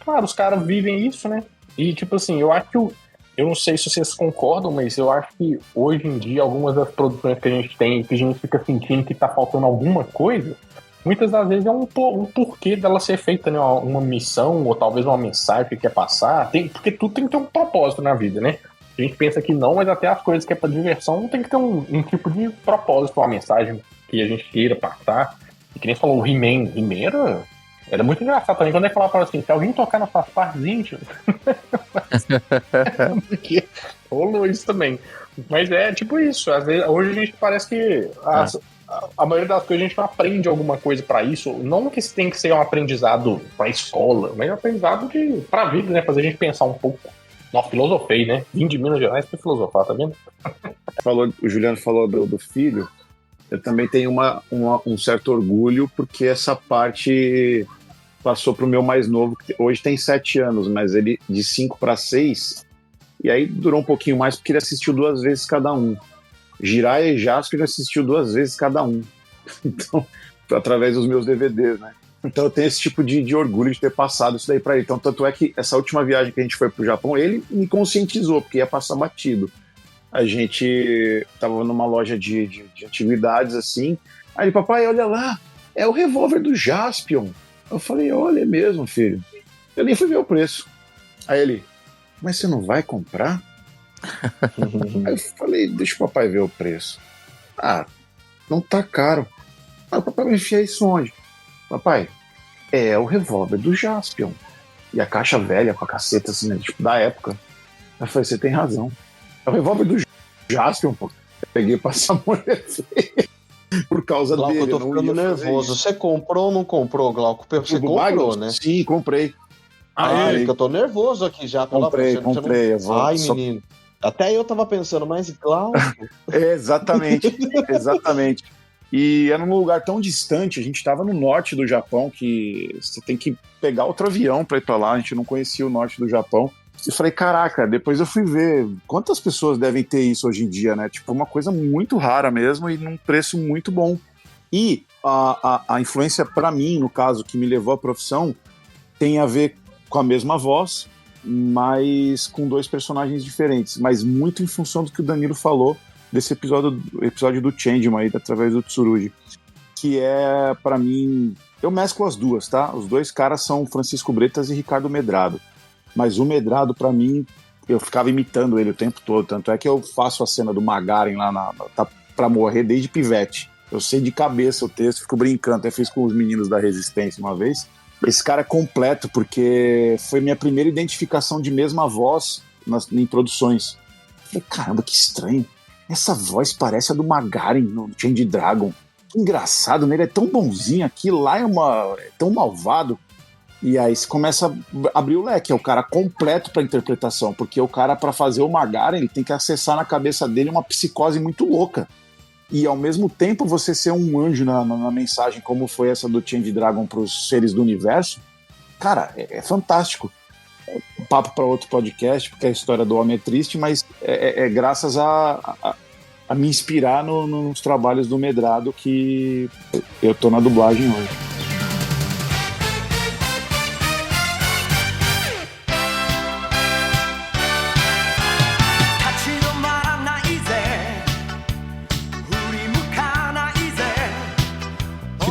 claro, os caras vivem isso, né? E, tipo assim, eu acho que eu não sei se vocês concordam, mas eu acho que hoje em dia, algumas das produções que a gente tem, que a gente fica sentindo que tá faltando alguma coisa, muitas das vezes é um porquê dela ser feita, né? Uma missão, ou talvez uma mensagem que quer passar. Porque tudo tem que ter um propósito na vida, né? A gente pensa que não, mas até as coisas que é pra diversão tem que ter um tipo de propósito, uma mensagem que a gente queira passar. E que nem falou, o He-Man. He-Man era muito engraçado também. Quando ele falava assim, se alguém tocar nas suas partes íntimas... Porque rolou isso também. Mas é tipo isso. Às vezes, hoje a gente parece que... A maioria das coisas a gente não aprende alguma coisa pra isso. Não que isso tem que ser um aprendizado pra escola, mas um aprendizado pra vida, né? Fazer a gente pensar um pouco. Nossa, filosofei, né? Vim de Minas Gerais pra filosofar, tá vendo? O Juliano falou do filho. Eu também tenho um certo orgulho, porque essa parte passou pro meu mais novo, que hoje tem 7 anos, mas ele de 5 para 6, e aí durou um pouquinho mais, porque ele assistiu 2 vezes cada um. Jiraiya e Jaspion assistiu 2 vezes cada um. Então, através dos meus DVDs, né? Então eu tenho esse tipo de orgulho de ter passado isso daí pra ele. Então, tanto é que essa última viagem que a gente foi pro Japão, ele me conscientizou, porque ia passar batido. A gente tava numa loja de antiguidades, assim. Aí ele, papai, olha lá, é o revólver do Jaspion. Eu falei, olha, é mesmo, filho. Eu nem fui ver o preço. Aí ele, mas você não vai comprar? Aí eu falei, deixa o papai ver o preço. Não tá caro. Aí o papai me enfia isso onde? Papai, é o revólver do Jaspion. E a caixa velha com a caceta assim, né, tipo, da época. Eu falei, você tem razão. É o revólver do Jaspion, pô. Eu peguei pra essa mulher por causa Glauco, dele. eu tô ficando nervoso. Você comprou ou não comprou, Glauco? Você comprou, Magnus, né? Sim, comprei. Porque eu tô nervoso aqui já. Comprei. Ai, menino. Até eu tava pensando, mas Glauco... Exatamente. E era num lugar tão distante, a gente estava no norte do Japão, que você tem que pegar outro avião para ir para lá, a gente não conhecia o norte do Japão. E falei, caraca, depois eu fui ver quantas pessoas devem ter isso hoje em dia, né? Tipo, uma coisa muito rara mesmo e num preço muito bom. E a influência para mim, no caso, que me levou à profissão, tem a ver com a mesma voz, mas com 2 personagens diferentes, mas muito em função do que o Danilo falou desse episódio do Changeman aí, através do Tsurugi, que é, para mim, eu mesclo as duas, tá? Os 2 caras são Francisco Bretas e Ricardo Medrado, mas o Medrado, para mim, eu ficava imitando ele o tempo todo, tanto é que eu faço a cena do Magaren lá tá pra morrer desde pivete, eu sei de cabeça o texto, fico brincando, até fiz com os meninos da Resistência uma vez. Esse cara é completo, porque foi minha primeira identificação de mesma voz em produções. Falei, caramba, que estranho. Essa voz parece a do Magaren no Change Dragon. Que engraçado, né? Ele é tão bonzinho aqui, lá é tão malvado. E aí você começa a abrir o leque, é o cara completo para interpretação, porque o cara, para fazer o Magaren, ele tem que acessar na cabeça dele uma psicose muito louca. E ao mesmo tempo você ser um anjo na mensagem, como foi essa do Change Dragon para os seres do universo, cara, é fantástico. Papo para outro podcast, porque a história do homem é triste, mas é graças a me inspirar nos trabalhos do Medrado que eu tô na dublagem hoje.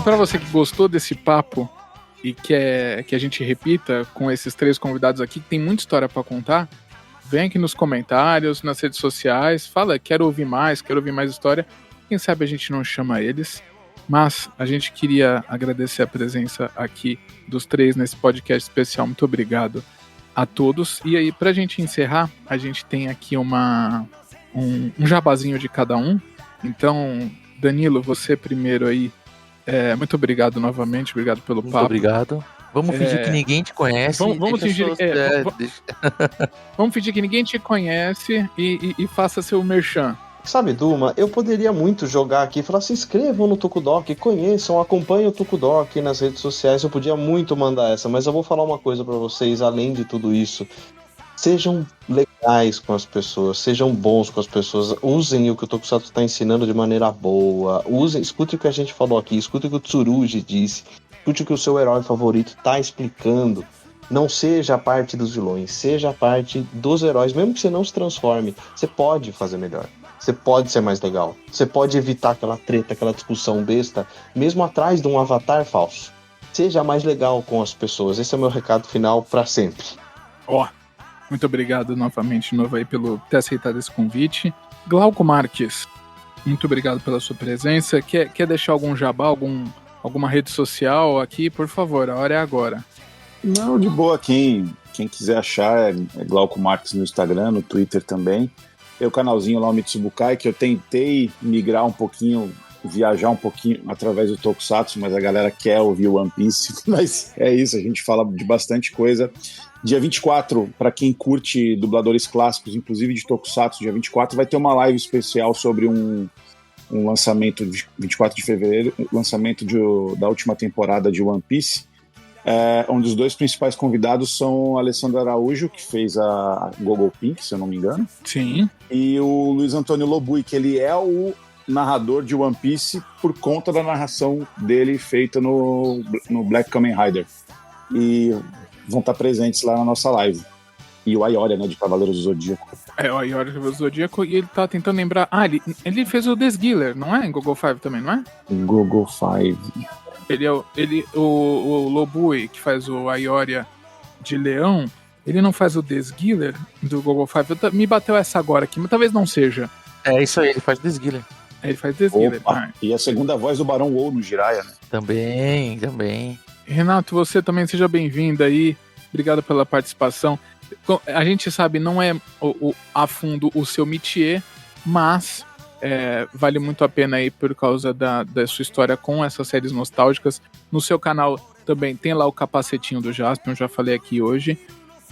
Para você que gostou desse papo e quer que a gente repita com esses 3 convidados aqui, que tem muita história para contar, vem aqui nos comentários, nas redes sociais, fala, quero ouvir mais história. Quem sabe a gente não chama eles, mas a gente queria agradecer a presença aqui dos 3 nesse podcast especial. Muito obrigado a todos. E aí, pra gente encerrar, a gente tem aqui um jabazinho de cada um. Então, Danilo, você primeiro aí. Muito obrigado novamente, obrigado pelo papo. Muito obrigado. Vamos fingir que ninguém te conhece. Vamos fingir que ninguém te conhece e faça seu merchan. Sabe, Duma, eu poderia muito jogar aqui e falar, se inscrevam no Tokudok, conheçam, acompanhem o Tokudok nas redes sociais, eu podia muito mandar essa, mas eu vou falar uma coisa pra vocês, além de tudo isso. Sejam legais com as pessoas, sejam bons com as pessoas, usem o que o Tokusatsu está ensinando de maneira boa, escute o que a gente falou aqui, escute o que o Tsurugi disse, escute o que o seu herói favorito está explicando. Não seja a parte dos vilões, seja a parte dos heróis, mesmo que você não se transforme, você pode fazer melhor, você pode ser mais legal, você pode evitar aquela treta, aquela discussão besta, mesmo atrás de um avatar falso. Seja mais legal com as pessoas, esse é o meu recado final para sempre. Muito obrigado novamente de novo aí pelo ter aceitado esse convite. Glauco Marques, muito obrigado pela sua presença. Quer deixar algum jabá, alguma rede social aqui? Por favor, a hora é agora. Não, de boa. Quem quiser achar é Glauco Marques no Instagram, no Twitter também. Tem o canalzinho lá, o Mitsubukai, que eu tentei migrar um pouquinho, viajar um pouquinho através do Tokusatsu, mas a galera quer ouvir o One Piece. Mas é isso, a gente fala de bastante coisa. Dia 24, para quem curte dubladores clássicos, inclusive de Tokusatsu, dia 24 vai ter uma live especial sobre um lançamento de 24 de fevereiro, lançamento da última temporada de One Piece, onde os 2 principais convidados são a Alessandro Araújo, que fez a Gogo Pink, se eu não me engano. Sim. E o Luiz Antônio Lobui, que ele é o narrador de One Piece por conta da narração dele feita no Black Kamen Rider. E vão estar presentes lá na nossa live. E o Aioria, né, de Cavaleiros do Zodíaco. O Aioria de Cavaleiros do Zodíaco, e ele tá tentando lembrar... ele fez o Desgiller, não é? Em Gogo 5 também, não é? Gogo 5. O Lobui, que faz o Aioria de Leão, ele não faz o Desgiller do Gogo 5. Me bateu essa agora aqui, mas talvez não seja. É isso aí, ele faz Desgiller. Ele faz Desgiller. E a segunda voz do Barão Wou no Jiraiya, né? Também. Renato, você também seja bem-vindo aí. Obrigado pela participação. A gente sabe, não é a fundo o seu métier, mas vale muito a pena aí por causa da sua história com essas séries nostálgicas. No seu canal também tem lá o capacetinho do Jaspion, eu já falei aqui hoje.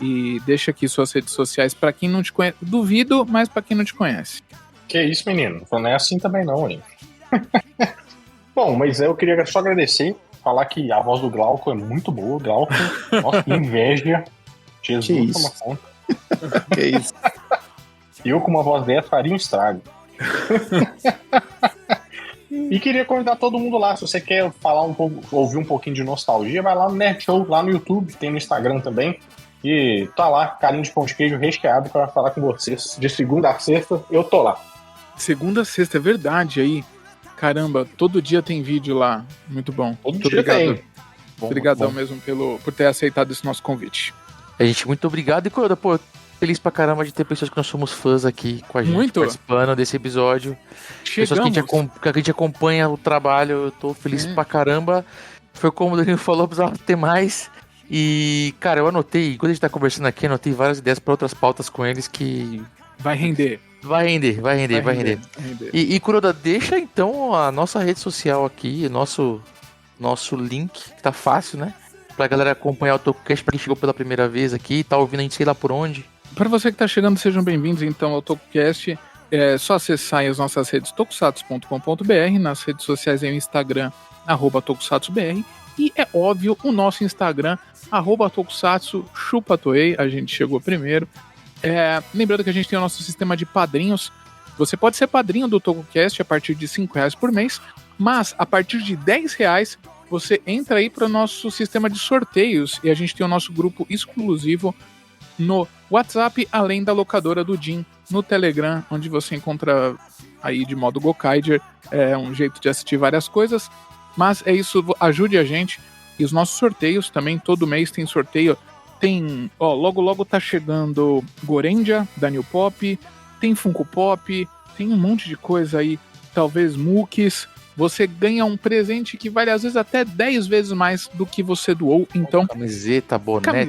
E deixa aqui suas redes sociais para quem não te conhece. Duvido, mas para quem não te conhece. Que isso, menino? Não é assim também não, hein? Bom, mas eu queria só agradecer, falar que a voz do Glauco é muito boa. Glauco, nossa, que inveja. Jesus, toma conta. Que isso? Eu com uma voz dessa faria um estrago. E queria convidar todo mundo lá, se você quer falar um pouco, ouvir um pouquinho de nostalgia, vai lá no Nerd Show, lá no YouTube, tem no Instagram também. E tá lá, carinho de pão de queijo recheado pra falar com vocês. De segunda a sexta, eu tô lá. Segunda a sexta, é verdade aí. Caramba, todo dia tem vídeo lá. Muito bom. Todo dia tem. Obrigadão mesmo por ter aceitado esse nosso convite. A gente, muito obrigado. E, Kuroda, pô, feliz pra caramba de ter pessoas que nós somos fãs aqui com a gente, participando desse episódio. Pessoas que a gente acompanha o trabalho. Eu tô feliz pra caramba. Foi como o Danilo falou, precisava ter mais. E, cara, eu anotei, quando a gente tá conversando aqui, anotei várias ideias pra outras pautas com eles que... Vai render. Vai render. E Kuroda, deixa então a nossa rede social aqui, nosso link, que tá fácil, né? Pra galera acompanhar o TokuCast, pra quem chegou pela primeira vez aqui, tá ouvindo a gente sei lá por onde. Para você que tá chegando, sejam bem-vindos então ao TokuCast. É só acessar as nossas redes tokusatsu.com.br, nas redes sociais é o Instagram, @tokusatsubr, e é óbvio, o nosso Instagram, @tokusatsu chupatoei, a gente chegou primeiro. Lembrando que a gente tem o nosso sistema de padrinhos. Você pode ser padrinho do TokuCast a partir de R$5 por mês, mas a partir de R$10 você entra aí para o nosso sistema de sorteios e a gente tem o nosso grupo exclusivo no WhatsApp, além da locadora do Jim, no Telegram, onde você encontra aí de modo Gokaiger, um jeito de assistir várias coisas, mas é isso, ajude a gente. E os nossos sorteios também, todo mês tem sorteio. Tem, logo tá chegando Gorendia, da New Pop, tem Funko Pop, tem um monte de coisa aí, talvez Mookies. Você ganha um presente que vale às vezes até 10 vezes mais do que você doou, então... Camiseta, boné,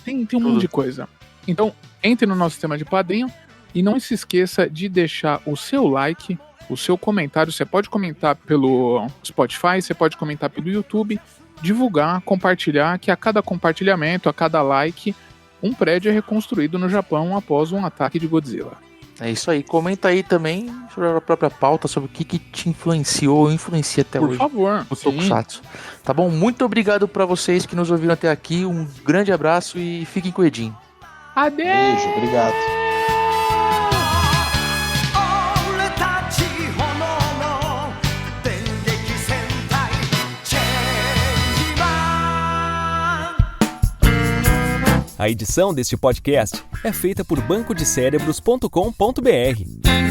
tem um monte de coisa. Então, entre no nosso sistema de padrinho e não se esqueça de deixar o seu like, o seu comentário. Você pode comentar pelo Spotify, você pode comentar pelo YouTube, divulgar, compartilhar, que a cada compartilhamento, a cada like, um prédio é reconstruído no Japão após um ataque de Godzilla. É isso aí, comenta aí também sobre a própria pauta, sobre o que te influenciou ou influencia até hoje. Por favor. O Tokusatsu. Tá bom? Muito obrigado pra vocês que nos ouviram até aqui, um grande abraço e fiquem com o Edinho. Adeus! Beijo, obrigado. A edição deste podcast é feita por bancodecerebros.com.br.